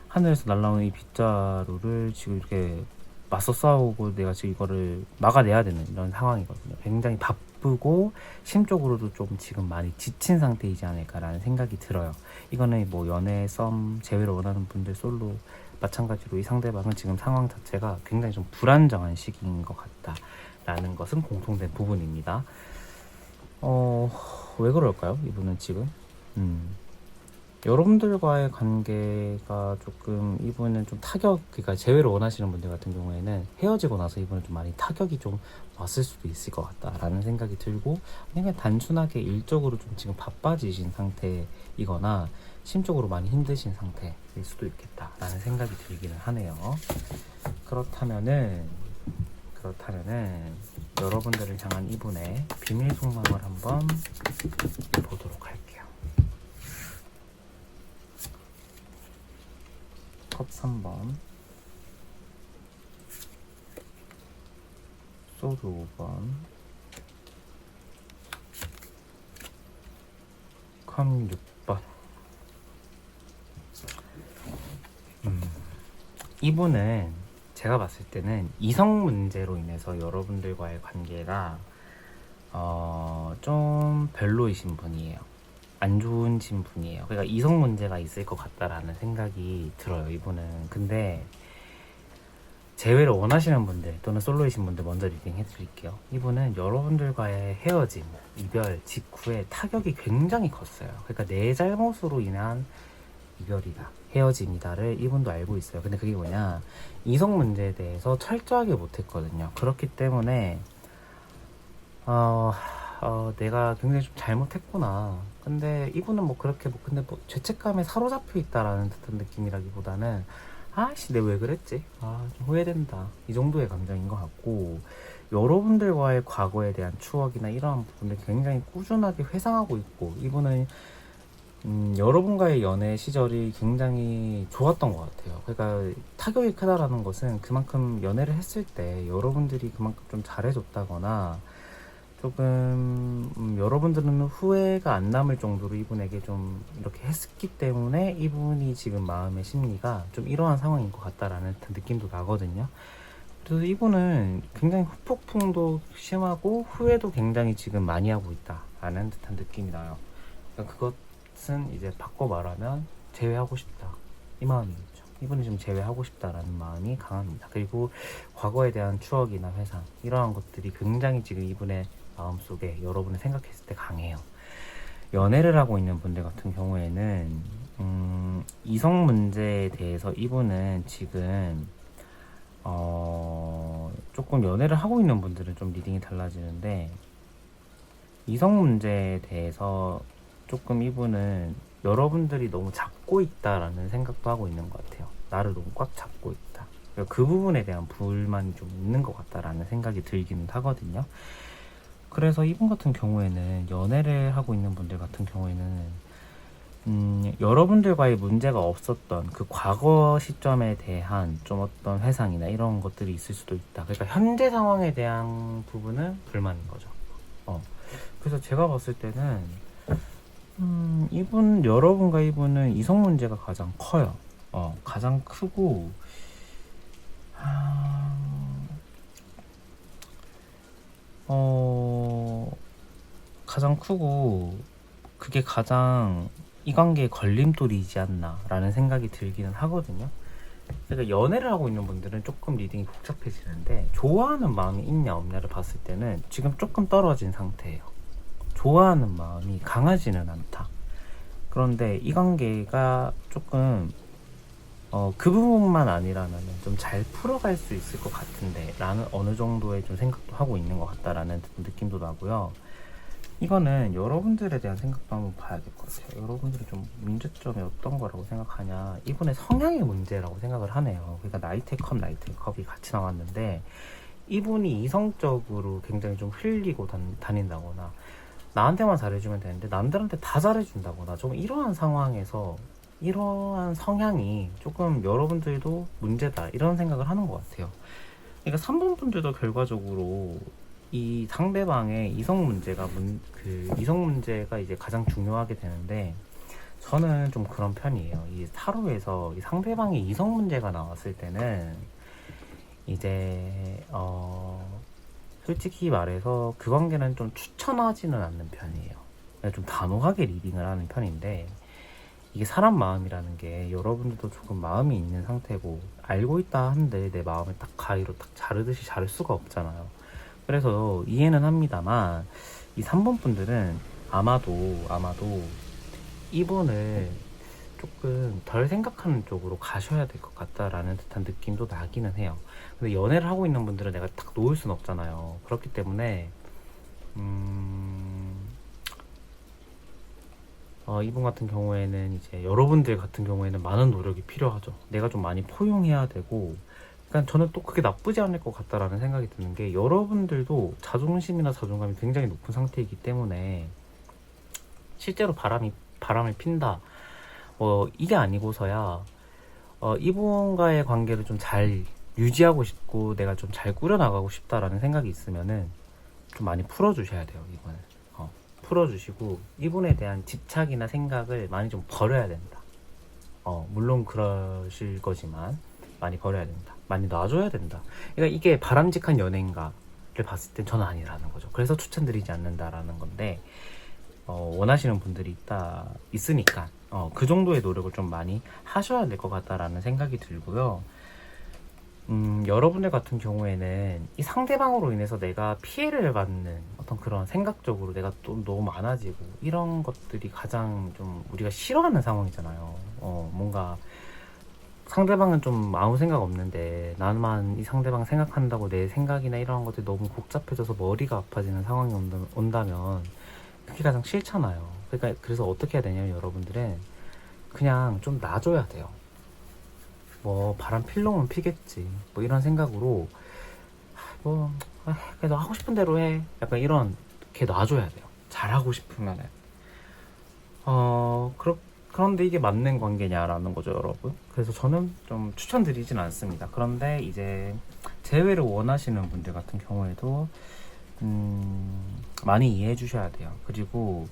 하늘에서 날아오는 이 빗자루를 지금 이렇게 맞서 싸우고 내가 지금 이거를 막아내야 되는 이런 상황이거든요. 굉장히 바쁘고 심적으로도 좀 지금 많이 지친 상태이지 않을까라는 생각이 들어요. 이거는 연애, 썸, 재회를 원하는 분들, 솔로 마찬가지로 이 상대방은 지금 상황 자체가 굉장히 좀 불안정한 시기인 것 같다라는 것은 공통된 부분입니다. 왜 그럴까요? 이분은 지금 여러분들과의 관계가 조금, 이분은 좀 그러니까 재회를 원하시는 분들 같은 경우에는 헤어지고 나서 이분은 좀 많이 타격이 좀 왔을 수도 있을 것 같다라는 생각이 들고, 그냥 단순하게 일적으로 좀 지금 바빠지신 상태이거나 심적으로 많이 힘드신 상태일 수도 있겠다라는 생각이 들기는 하네요. 그렇다면은 여러분들을 향한 이분의 비밀 속마음을 한번 보도록 할게요. 3번, 소주 5번, 컴 6번. 이분은 제가 봤을 때는 이성 문제로 인해서 여러분들과의 관계가 좀 별로이신 분이에요. 안 좋으신 분이에요. 그러니까 이성 문제가 있을 것 같다라는 생각이 들어요, 이분은. 근데 재회를 원하시는 분들 또는 솔로이신 분들 먼저 리딩 해드릴게요. 이분은 여러분들과의 헤어짐, 이별 직후에 타격이 굉장히 컸어요. 그러니까 내 잘못으로 인한 이별이다, 헤어짐이다를 이분도 알고 있어요. 근데 그게 뭐냐, 이성 문제에 대해서 철저하게 못했거든요. 그렇기 때문에 내가 굉장히 좀 잘못했구나. 근데 이분은 뭐 그렇게 근데 뭐 죄책감에 사로잡혀 있다라는 듯한 느낌이라기보다는 아씨, 내가 왜 그랬지? 좀 후회된다. 이 정도의 감정인 것 같고, 여러분들과의 과거에 대한 추억이나 이러한 부분들 굉장히 꾸준하게 회상하고 있고, 이분은 여러분과의 연애 시절이 굉장히 좋았던 것 같아요. 그러니까 타격이 크다라는 것은 그만큼 연애를 했을 때 여러분들이 그만큼 좀 잘해줬다거나 조금 여러분들은 후회가 안 남을 정도로 이분에게 좀 이렇게 했기 때문에 이분이 지금 마음의 심리가 좀 이러한 상황인 것 같다라는 느낌도 나거든요. 그래서 이분은 굉장히 후폭풍도 심하고 후회도 굉장히 지금 많이 하고 있다라는 듯한 느낌이 나요. 그러니까 그것은 이제 바꿔 말하면 제외하고 싶다, 이 마음이겠죠. 이분이 좀 제외하고 싶다라는 마음이 강합니다. 그리고 과거에 대한 추억이나 회상, 이러한 것들이 굉장히 지금 이분의 마음속에 여러분을 생각했을 때 강해요. 연애를 하고 있는 분들 같은 경우에는 이성 문제에 대해서 이분은 지금 조금 연애를 하고 있는 분들은 좀 리딩이 달라지는데, 이성 문제에 대해서 조금 이분은 여러분들이 너무 잡고 있다라는 생각도 하고 있는 것 같아요. 나를 너무 꽉 잡고 있다. 그 부분에 대한 불만이 좀 있는 것 같다라는 생각이 들기는 하거든요. 그래서 이분 같은 경우에는, 연애를 하고 있는 분들 같은 경우에는 여러분들과의 문제가 없었던 그 과거 시점에 대한 좀 어떤 회상이나 이런 것들이 있을 수도 있다. 그러니까 현재 상황에 대한 부분은 불만인 거죠. 그래서 제가 봤을 때는 여러분과 이분은 이성 문제가 가장 커요. 가장 크고, 가장 크고, 그게 가장 이 관계의 걸림돌이지 않나라는 생각이 들기는 하거든요. 그러니까 연애를 하고 있는 분들은 조금 리딩이 복잡해지는데, 좋아하는 마음이 있냐 없냐를 봤을 때는 지금 조금 떨어진 상태예요. 좋아하는 마음이 강하지는 않다. 그런데 이 관계가 조금 그 부분만 아니라면 좀 잘 풀어갈 수 있을 것 같은데 라는 어느 정도의 좀 생각도 하고 있는 것 같다라는 느낌도 나고요. 이거는 여러분들에 대한 생각도 한번 봐야 될 것 같아요. 여러분들이 좀 문제점이 어떤 거라고 생각하냐, 이분의 성향의 문제라고 생각을 하네요. 그러니까 나이트의 컵이 같이 나왔는데, 이분이 이성적으로 굉장히 좀 흘리고 다닌다거나, 나한테만 잘해주면 되는데 남들한테 다 잘해준다거나, 좀 이러한 상황에서 이러한 성향이 조금 여러분들도 문제다, 이런 생각을 하는 것 같아요. 그러니까 3번 분들도 결과적으로 이 상대방의 이성 문제가 이제 가장 중요하게 되는데, 저는 좀 그런 편이에요. 이 타로에서 이 상대방의 이성 문제가 나왔을 때는 이제 솔직히 말해서 그 관계는 좀 추천하지는 않는 편이에요. 좀 단호하게 리딩을 하는 편인데, 이게 사람 마음이라는 게 여러분들도 조금 마음이 있는 상태고 알고 있다 한데 내 마음을 딱 가위로 딱 자르듯이 자를 수가 없잖아요. 그래서 이해는 합니다만, 이 3번 분들은 아마도 이분을 조금 덜 생각하는 쪽으로 가셔야 될 것 같다라는 듯한 느낌도 나기는 해요. 근데 연애를 하고 있는 분들은 내가 딱 놓을 순 없잖아요. 그렇기 때문에 이분 같은 경우에는, 이제 여러분들 같은 경우에는 많은 노력이 필요하죠. 내가 좀 많이 포용해야 되고, 그러니까 저는 또 그게 나쁘지 않을 것 같다라는 생각이 드는 게, 여러분들도 자존심이나 자존감이 굉장히 높은 상태이기 때문에 실제로 바람을 핀다, 이게 아니고서야 이분과의 관계를 좀 잘 유지하고 싶고 내가 좀 잘 꾸려나가고 싶다라는 생각이 있으면은 좀 많이 풀어주셔야 돼요. 이분을 풀어주시고 이분에 대한 집착이나 생각을 많이 좀 버려야 된다. 물론 그러실 거지만 많이 버려야 된다. 많이 놔줘야 된다. 그러니까 이게 바람직한 연애인가를 봤을 땐 저는 아니라는 거죠. 그래서 추천드리지 않는다라는 건데 원하시는 분들이 있으니까 그 정도의 노력을 좀 많이 하셔야 될 것 같다라는 생각이 들고요. 여러분들 같은 경우에는 이 상대방으로 인해서 내가 피해를 받는 어떤 그런 생각적으로 내가 또 너무 많아지고 이런 것들이 가장 좀 우리가 싫어하는 상황이잖아요. 뭔가 상대방은 좀 아무 생각 없는데 나만 이 상대방 생각한다고 내 생각이나 이런 것들이 너무 복잡해져서 머리가 아파지는 상황이 온다면 그게 가장 싫잖아요. 그러니까 그래서 어떻게 해야 되냐면 여러분들은 그냥 좀 놔줘야 돼요. 뭐 바람 필 놈은 피겠지 뭐 이런 생각으로 그래도 하고 싶은 대로 해 약간 이렇게 놔줘야 돼요. 잘하고 싶으면은 그런데 이게 맞는 관계냐라는 거죠 여러분. 그래서 저는 좀 추천드리진 않습니다. 그런데 이제 재회를 원하시는 분들 같은 경우에도 많이 이해해 주셔야 돼요. 그리고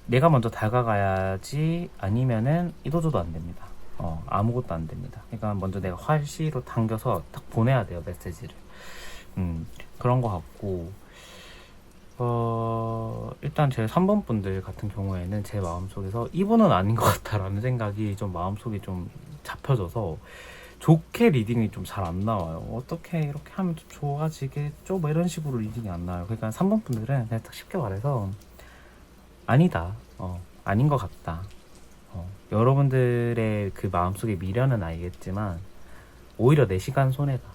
내가 먼저 다가가야지 아니면은 이도저도 안 됩니다. 아무것도 안 됩니다. 그러니까 먼저 내가 활시로 당겨서 딱 보내야 돼요 메시지를. 그런 거 같고 일단 제 3번 분들 같은 경우에는 제 마음속에서 이분은 아닌 것 같다라는 생각이 좀 마음속에 좀 잡혀져서 좋게 리딩이 좀 잘 안 나와요. 어떻게 이렇게 하면 좀 좋아지겠죠? 뭐 이런 식으로 리딩이 안 나와요. 그러니까 3번 분들은 그냥 딱 쉽게 말해서 아니다. 아닌 것 같다. 여러분들의 그 마음속에 미련은 알겠지만 오히려 내 시간 손해다.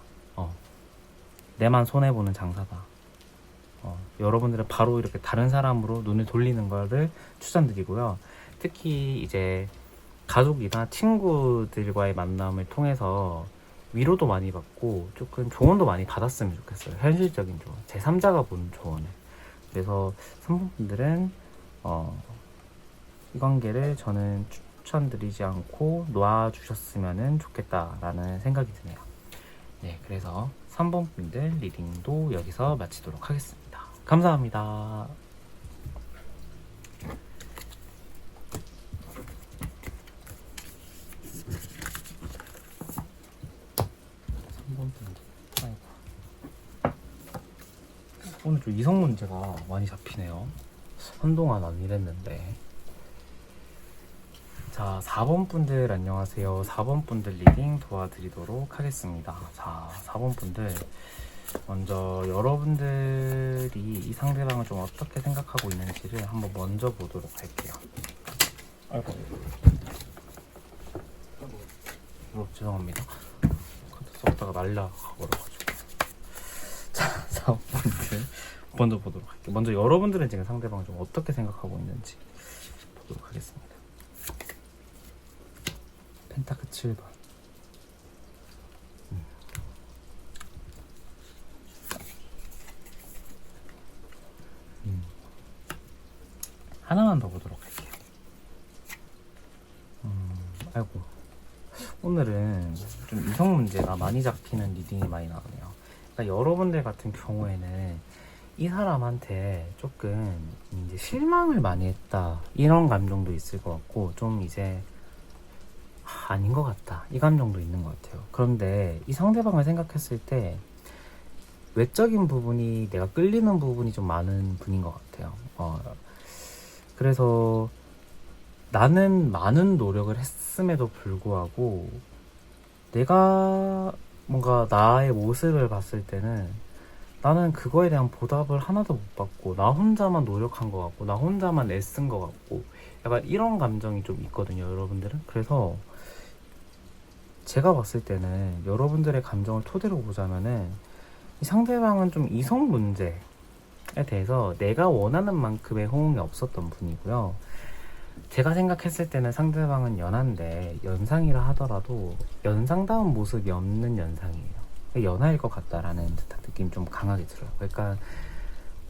내만 손해보는 장사다. 여러분들은 바로 이렇게 다른 사람으로 눈을 돌리는 거를 추천드리고요. 특히 이제 가족이나 친구들과의 만남을 통해서 위로도 많이 받고 조금 조언도 많이 받았으면 좋겠어요. 현실적인 조언, 제3자가 본 조언을. 그래서 3번 분들은 이 관계를 저는 추천드리지 않고 놔주셨으면 좋겠다라는 생각이 드네요. 네, 그래서 3번 분들 리딩도 여기서 마치도록 하겠습니다. 감사합니다. 3번 분들. 아이고. 오늘 좀 이성 문제가 많이 잡히네요. 한동안 안 이랬는데. 자, 4번 분들 안녕하세요. 4번 분들 리딩 도와드리도록 하겠습니다. 자, 4번 분들 먼저 여러분들이 이 상대방을 좀 어떻게 생각하고 있는지를 한번 먼저 보도록 할게요. 아이고, 죄송합니다. 카드 썼다가 날라가버려가지고. 자, 4번 분들 먼저 보도록 할게요. 먼저 여러분들은 지금 상대방을 좀 어떻게 생각하고 있는지 보도록 하겠습니다. 펜타클 7번. 하나만 더 보도록 할게요. 아이고. 오늘은 좀 이성 문제가 많이 잡히는 리딩이 많이 나오네요. 그러니까 여러분들 같은 경우에는 이 사람한테 조금 이제 실망을 많이 했다 이런 감정도 있을 것 같고 좀 이제 아닌 것 같다 이 감정도 있는 것 같아요. 그런데 이 상대방을 생각했을 때 외적인 부분이 내가 끌리는 부분이 좀 많은 분인 것 같아요. 그래서 나는 많은 노력을 했음에도 불구하고 내가 뭔가 나의 모습을 봤을 때는 나는 그거에 대한 보답을 하나도 못 받고 나 혼자만 노력한 것 같고 나 혼자만 애쓴 것 같고 약간 이런 감정이 좀 있거든요 여러분들은. 그래서 제가 봤을 때는 여러분들의 감정을 토대로 보자면은 이 상대방은 좀 이성 문제에 대해서 내가 원하는 만큼의 호응이 없었던 분이고요. 제가 생각했을 때는 상대방은 연한데 연상이라 하더라도 연상다운 모습이 없는 연상이에요. 연하일 것 같다라는 듯한 느낌이 좀 강하게 들어요. 그러니까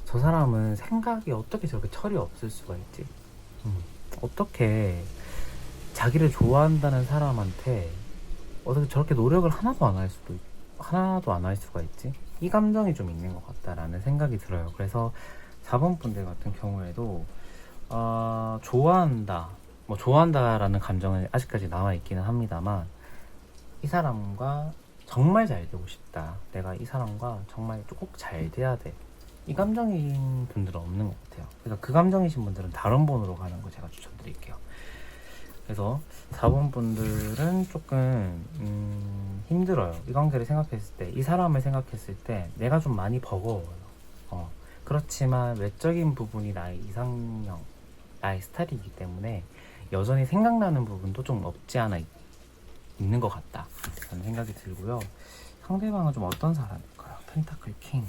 저 사람은 생각이 어떻게 저렇게 철이 없을 수가 있지? 어떻게 자기를 좋아한다는 사람한테 어떻게 저렇게 노력을 하나도 안 할 수가 있지? 이 감정이 좀 있는 것 같다라는 생각이 들어요. 그래서 4번 분들 같은 경우에도 좋아한다, 뭐 좋아한다라는 감정은 아직까지 남아 있기는 합니다만, 이 사람과 정말 잘 되고 싶다, 내가 이 사람과 정말 꼭 잘 돼야 돼, 이 감정인 분들은 없는 것 같아요. 그러니까 그 감정이신 분들은 다른 번호로 가는 거 제가 추천드릴게요. 그래서 4번 분들은 조금 힘들어요. 이 관계를 생각했을 때, 이 사람을 생각했을 때 내가 좀 많이 버거워요. 그렇지만 외적인 부분이 나의 이상형, 나의 스타일이기 때문에 여전히 생각나는 부분도 좀 없지 않아 있는 것 같다 라는 생각이 들고요. 상대방은 좀 어떤 사람일까요? 펜타클 킹.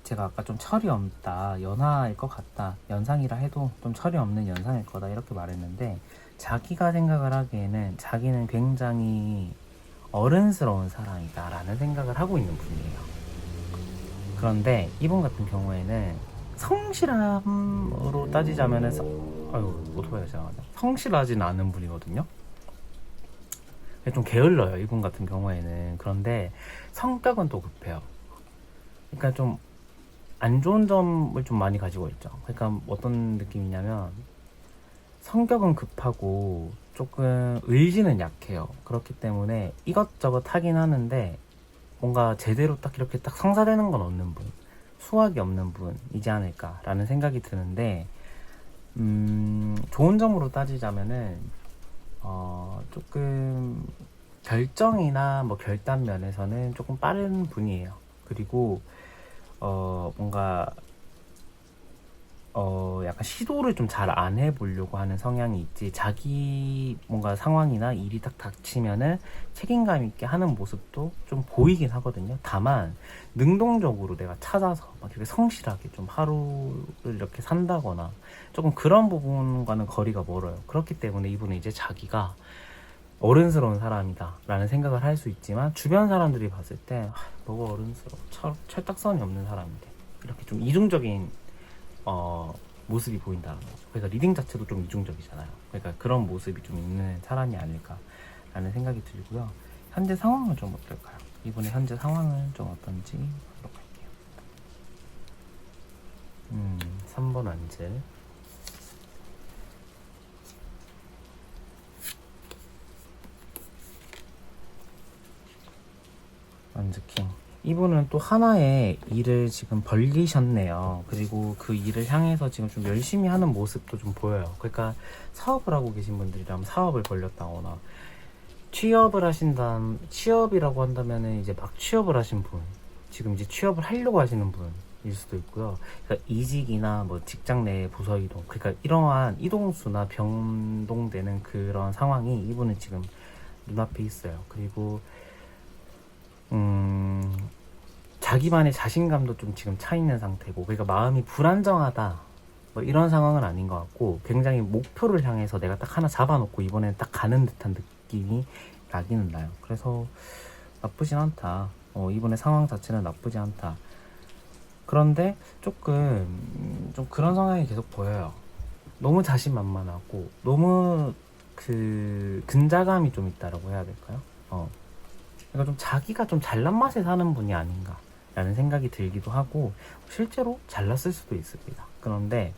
제가 아까 좀 철이 없다, 연하일 것 같다, 연상이라 해도 좀 철이 없는 연상일 거다 이렇게 말했는데, 자기가 생각을 하기에는 자기는 굉장히 어른스러운 사람이다 라는 생각을 하고 있는 분이에요. 그런데 이분 같은 경우에는 성실함으로 따지자면은 오토바이가 지나가자. 성실하진 않은 분이거든요. 좀 게을러요, 이분 같은 경우에는. 그런데 성격은 또 급해요. 그러니까 좀 안 좋은 점을 좀 많이 가지고 있죠. 그러니까 어떤 느낌이냐면, 성격은 급하고 조금 의지는 약해요. 그렇기 때문에 이것저것 하긴 하는데 뭔가 제대로 딱 이렇게 딱 성사되는 건 없는 분, 수확이 없는 분이지 않을까라는 생각이 드는데, 좋은 점으로 따지자면은 조금 결정이나 뭐 결단 면에서는 조금 빠른 분이에요. 그리고 뭔가 약간 시도를 좀 잘 안 해보려고 하는 성향이 있지, 자기 뭔가 상황이나 일이 딱 닥치면은 책임감 있게 하는 모습도 좀 보이긴 하거든요. 다만 능동적으로 내가 찾아서 막 이렇게 성실하게 좀 하루를 이렇게 산다거나 조금 그런 부분과는 거리가 멀어요. 그렇기 때문에 이분은 이제 자기가 어른스러운 사람이다 라는 생각을 할 수 있지만, 주변 사람들이 봤을 때 너가 어른스러워, 철딱선이 없는 사람인데, 이렇게 좀 이중적인 모습이 보인다는 거죠. 그러니까 리딩 자체도 좀 이중적이잖아요. 그러니까 그런 모습이 좀 있는 사람이 아닐까라는 생각이 들고요. 현재 상황은 좀 어떨까요? 이분의 현재 상황은 좀 어떤지 보도록 할게요. 3번 완즈. 완즈킹. 이분은 또 하나의 일을 지금 벌리셨네요. 그리고 그 일을 향해서 지금 좀 열심히 하는 모습도 좀 보여요. 그러니까 사업을 하고 계신 분들이라면 사업을 벌렸다거나, 취업이라고 한다면은 이제 막 취업을 하신 분, 지금 이제 취업을 하려고 하시는 분일 수도 있고요. 그러니까 이직이나 뭐 직장 내 부서 이동, 그러니까 이러한 이동수나 변동되는 그런 상황이 이분은 지금 눈앞에 있어요. 그리고 자기만의 자신감도 좀 지금 차 있는 상태고, 그러니까 마음이 불안정하다 뭐 이런 상황은 아닌 것 같고, 굉장히 목표를 향해서 내가 딱 하나 잡아놓고 이번엔 딱 가는 듯한 느낌이 나기는 나요. 그래서 나쁘진 않다. 이번에 상황 자체는 나쁘지 않다. 그런데 조금 좀 그런 성향이 계속 보여요. 너무 자신만만하고 너무 그 근자감이 좀 있다라고 해야 될까요? 그러니까 좀 자기가 좀 잘난 맛에 사는 분이 아닌가 라는 생각이 들기도 하고, 실제로 잘났을 수도 있습니다. 그런데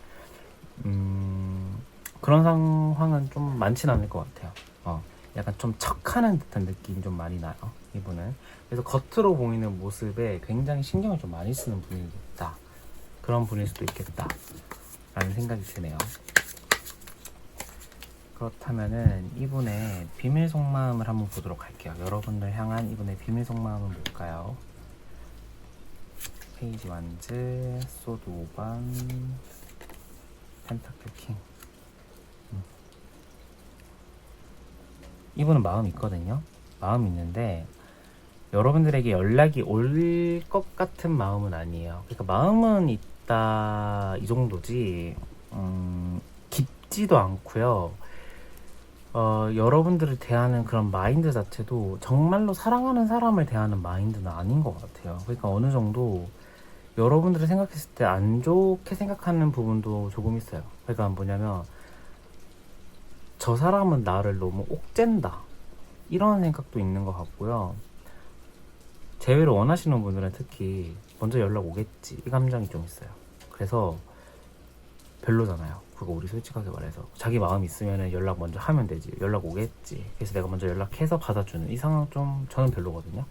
그런 상황은 좀 많진 않을 것 같아요. 약간 좀 척하는 듯한 느낌이 좀 많이 나요, 이분은. 그래서 겉으로 보이는 모습에 굉장히 신경을 좀 많이 쓰는 분이겠다, 그런 분일 수도 있겠다 라는 생각이 드네요. 그렇다면은 이분의 비밀 속마음을 한번 보도록 할게요. 여러분들 향한 이분의 비밀 속마음은 뭘까요? 페이지 완즈, 소드 5번, 펜타클 킹. 이분은 마음이 있거든요. 마음이 있는데 여러분들에게 연락이 올 것 같은 마음은 아니에요. 그러니까 마음은 있다 이 정도지 깊지도 않고요. 여러분들을 대하는 그런 마인드 자체도 정말로 사랑하는 사람을 대하는 마인드는 아닌 것 같아요. 그러니까 어느 정도 여러분들을 생각했을 때 안 좋게 생각하는 부분도 조금 있어요. 그러니까 뭐냐면, 저 사람은 나를 너무 옥죄다 이런 생각도 있는 것 같고요. 재회를 원하시는 분들은 특히 먼저 연락 오겠지 이 감정이 좀 있어요. 그래서 별로잖아요. 그거 우리 솔직하게 말해서 자기 마음 있으면 연락 먼저 하면 되지, 연락 오겠지, 그래서 내가 먼저 연락해서 받아주는 이 상황 좀 저는 별로거든요.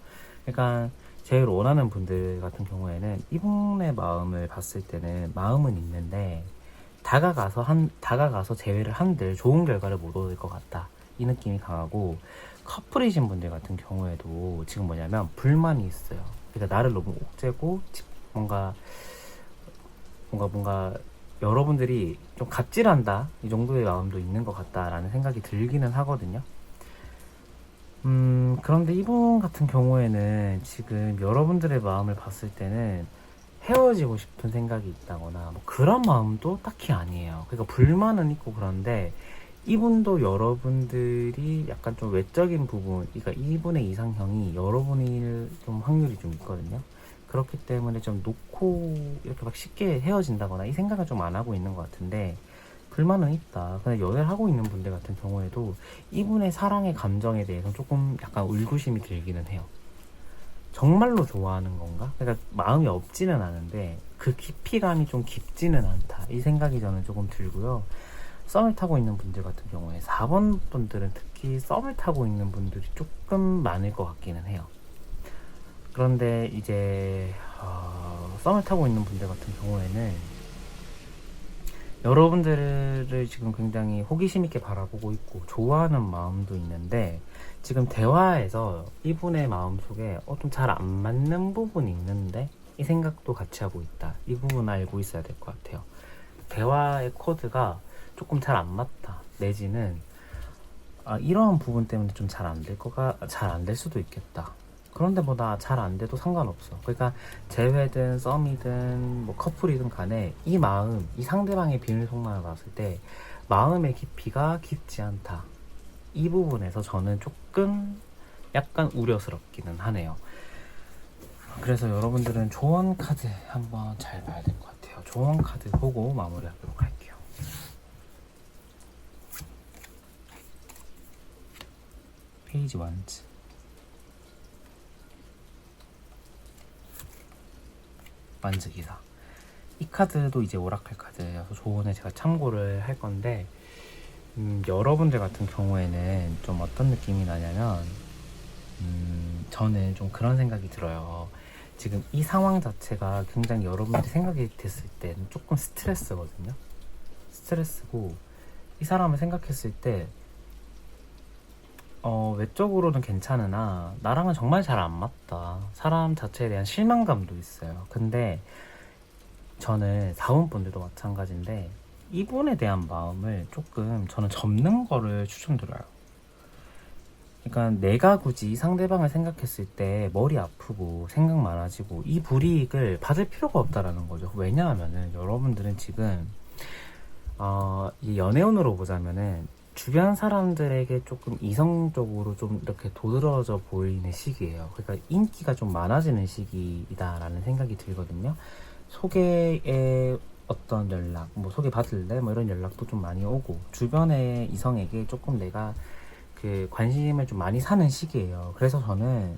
그러니까 재회를 원하는 분들 같은 경우에는 이분의 마음을 봤을 때는 마음은 있는데 다가가서 재회를 한들 좋은 결과를 못 얻을 것 같다 이 느낌이 강하고, 커플이신 분들 같은 경우에도 지금 뭐냐면 불만이 있어요. 그러니까 나를 너무 옥죄고 뭔가 여러분들이 좀 갑질한다 이 정도의 마음도 있는 것 같다라는 생각이 들기는 하거든요. 그런데 이분 같은 경우에는 지금 여러분들의 마음을 봤을 때는 헤어지고 싶은 생각이 있다거나 뭐 그런 마음도 딱히 아니에요. 그러니까 불만은 있고, 그런데 이분도 여러분들이 약간 좀 외적인 부분, 그러니까 이분의 이상형이 여러분일 좀 확률이 좀 있거든요. 그렇기 때문에 좀 놓고 이렇게 막 쉽게 헤어진다거나 이 생각을 좀 안 하고 있는 것 같은데, 불만은 있다. 근데 연애를 하고 있는 분들 같은 경우에도 이분의 사랑의 감정에 대해서 조금 약간 의구심이 들기는 해요. 정말로 좋아하는 건가? 그러니까 마음이 없지는 않은데 그 깊이감이 좀 깊지는 않다 이 생각이 저는 조금 들고요. 썸을 타고 있는 분들 같은 경우에 4번 분들은 특히 썸을 타고 있는 분들이 조금 많을 것 같기는 해요. 그런데 이제 썸을 타고 있는 분들 같은 경우에는 여러분들을 지금 굉장히 호기심 있게 바라보고 있고 좋아하는 마음도 있는데, 지금 대화에서 이분의 마음속에 좀 잘 안 맞는 부분이 있는데 이 생각도 같이 하고 있다. 이 부분 알고 있어야 될 것 같아요. 대화의 코드가 조금 잘 안 맞다, 내지는 이러한 부분 때문에 좀 잘 안 될 수도 있겠다. 그런데 뭐 나 잘 안 돼도 상관없어. 그러니까 재회든 썸이든 뭐 커플이든 간에 이 마음, 이 상대방의 비밀 속마음을 봤을 때 마음의 깊이가 깊지 않다. 이 부분에서 저는 조금 약간 우려스럽기는 하네요. 그래서 여러분들은 조언 카드 한번 잘 봐야 될 것 같아요. 조언 카드 보고 마무리하도록 할게요. 페이지 1. 만즈기사. 이 카드도 이제 오라클 카드여서 조언에 제가 참고를 할 건데, 여러분들 같은 경우에는 좀 어떤 느낌이 나냐면, 저는 좀 그런 생각이 들어요. 지금 이 상황 자체가 굉장히 여러분들이 생각이 됐을 때는 조금 스트레스거든요. 스트레스고, 이 사람을 생각했을 때 외적으로는 괜찮으나 나랑은 정말 잘 안 맞다. 사람 자체에 대한 실망감도 있어요. 근데 저는 4번분들도 마찬가지인데 이분에 대한 마음을 조금 저는 접는 거를 추천드려요. 그러니까 내가 굳이 상대방을 생각했을 때 머리 아프고 생각 많아지고 이 불이익을 받을 필요가 없다라는 거죠. 왜냐하면은 여러분들은 지금 이 연애운으로 보자면은 주변 사람들에게 조금 이성적으로 좀 이렇게 도드라져 보이는 시기예요. 그러니까 인기가 좀 많아지는 시기이다라는 생각이 들거든요. 소개에 어떤 연락, 뭐 소개 받을래? 뭐 이런 연락도 좀 많이 오고, 주변의 이성에게 조금 내가 그 관심을 좀 많이 사는 시기예요. 그래서 저는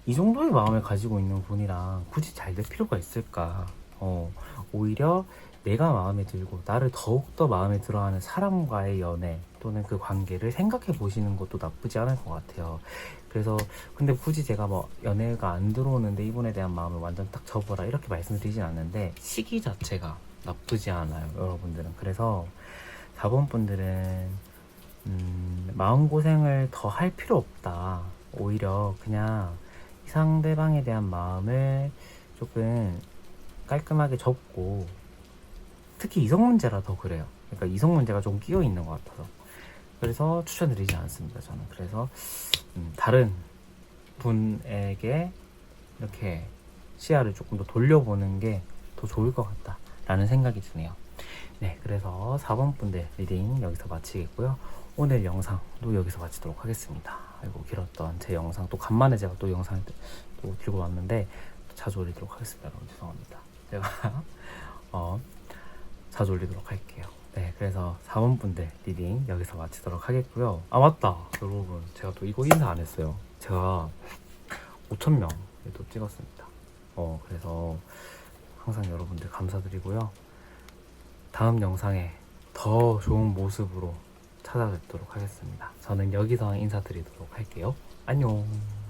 이 정도의 마음을 가지고 있는 분이랑 굳이 잘 될 필요가 있을까? 오히려 내가 마음에 들고 나를 더욱더 마음에 들어하는 사람과의 연애 또는 그 관계를 생각해 보시는 것도 나쁘지 않을 것 같아요. 그래서 근데 굳이 제가 뭐 연애가 안 들어오는데 이분에 대한 마음을 완전 딱 접어라 이렇게 말씀드리진 않는데, 시기 자체가 나쁘지 않아요, 여러분들은. 그래서 4번 분들은 마음고생을 더 할 필요 없다. 오히려 그냥 이 상대방에 대한 마음을 조금 깔끔하게 접고, 특히 이성 문제라 더 그래요. 그러니까 이성 문제가 좀 끼어 있는 것 같아서 그래서 추천드리지 않습니다, 저는. 그래서 다른 분에게 이렇게 시야를 조금 더 돌려보는 게 더 좋을 것 같다라는 생각이 드네요. 네, 그래서 4번 분들 리딩 여기서 마치겠고요. 오늘 영상도 여기서 마치도록 하겠습니다. 아이고 길었던 제 영상, 또 간만에 제가 또 영상을 또 들고 왔는데 자주 올리도록 하겠습니다. 여러분 죄송합니다. 제가 자주 올리도록 할게요. 네, 네, 그래서 사원분들 리딩 여기서 마치도록 하겠고요. 아, 맞다. 여러분, 제가 또 이거 인사 안 했어요. 제가 5,000명에도 찍었습니다. 그래서 항상 여러분들 감사드리고요. 다음 영상에 더 좋은 모습으로 찾아뵙도록 하겠습니다. 저는 여기서 인사드리도록 할게요. 안녕.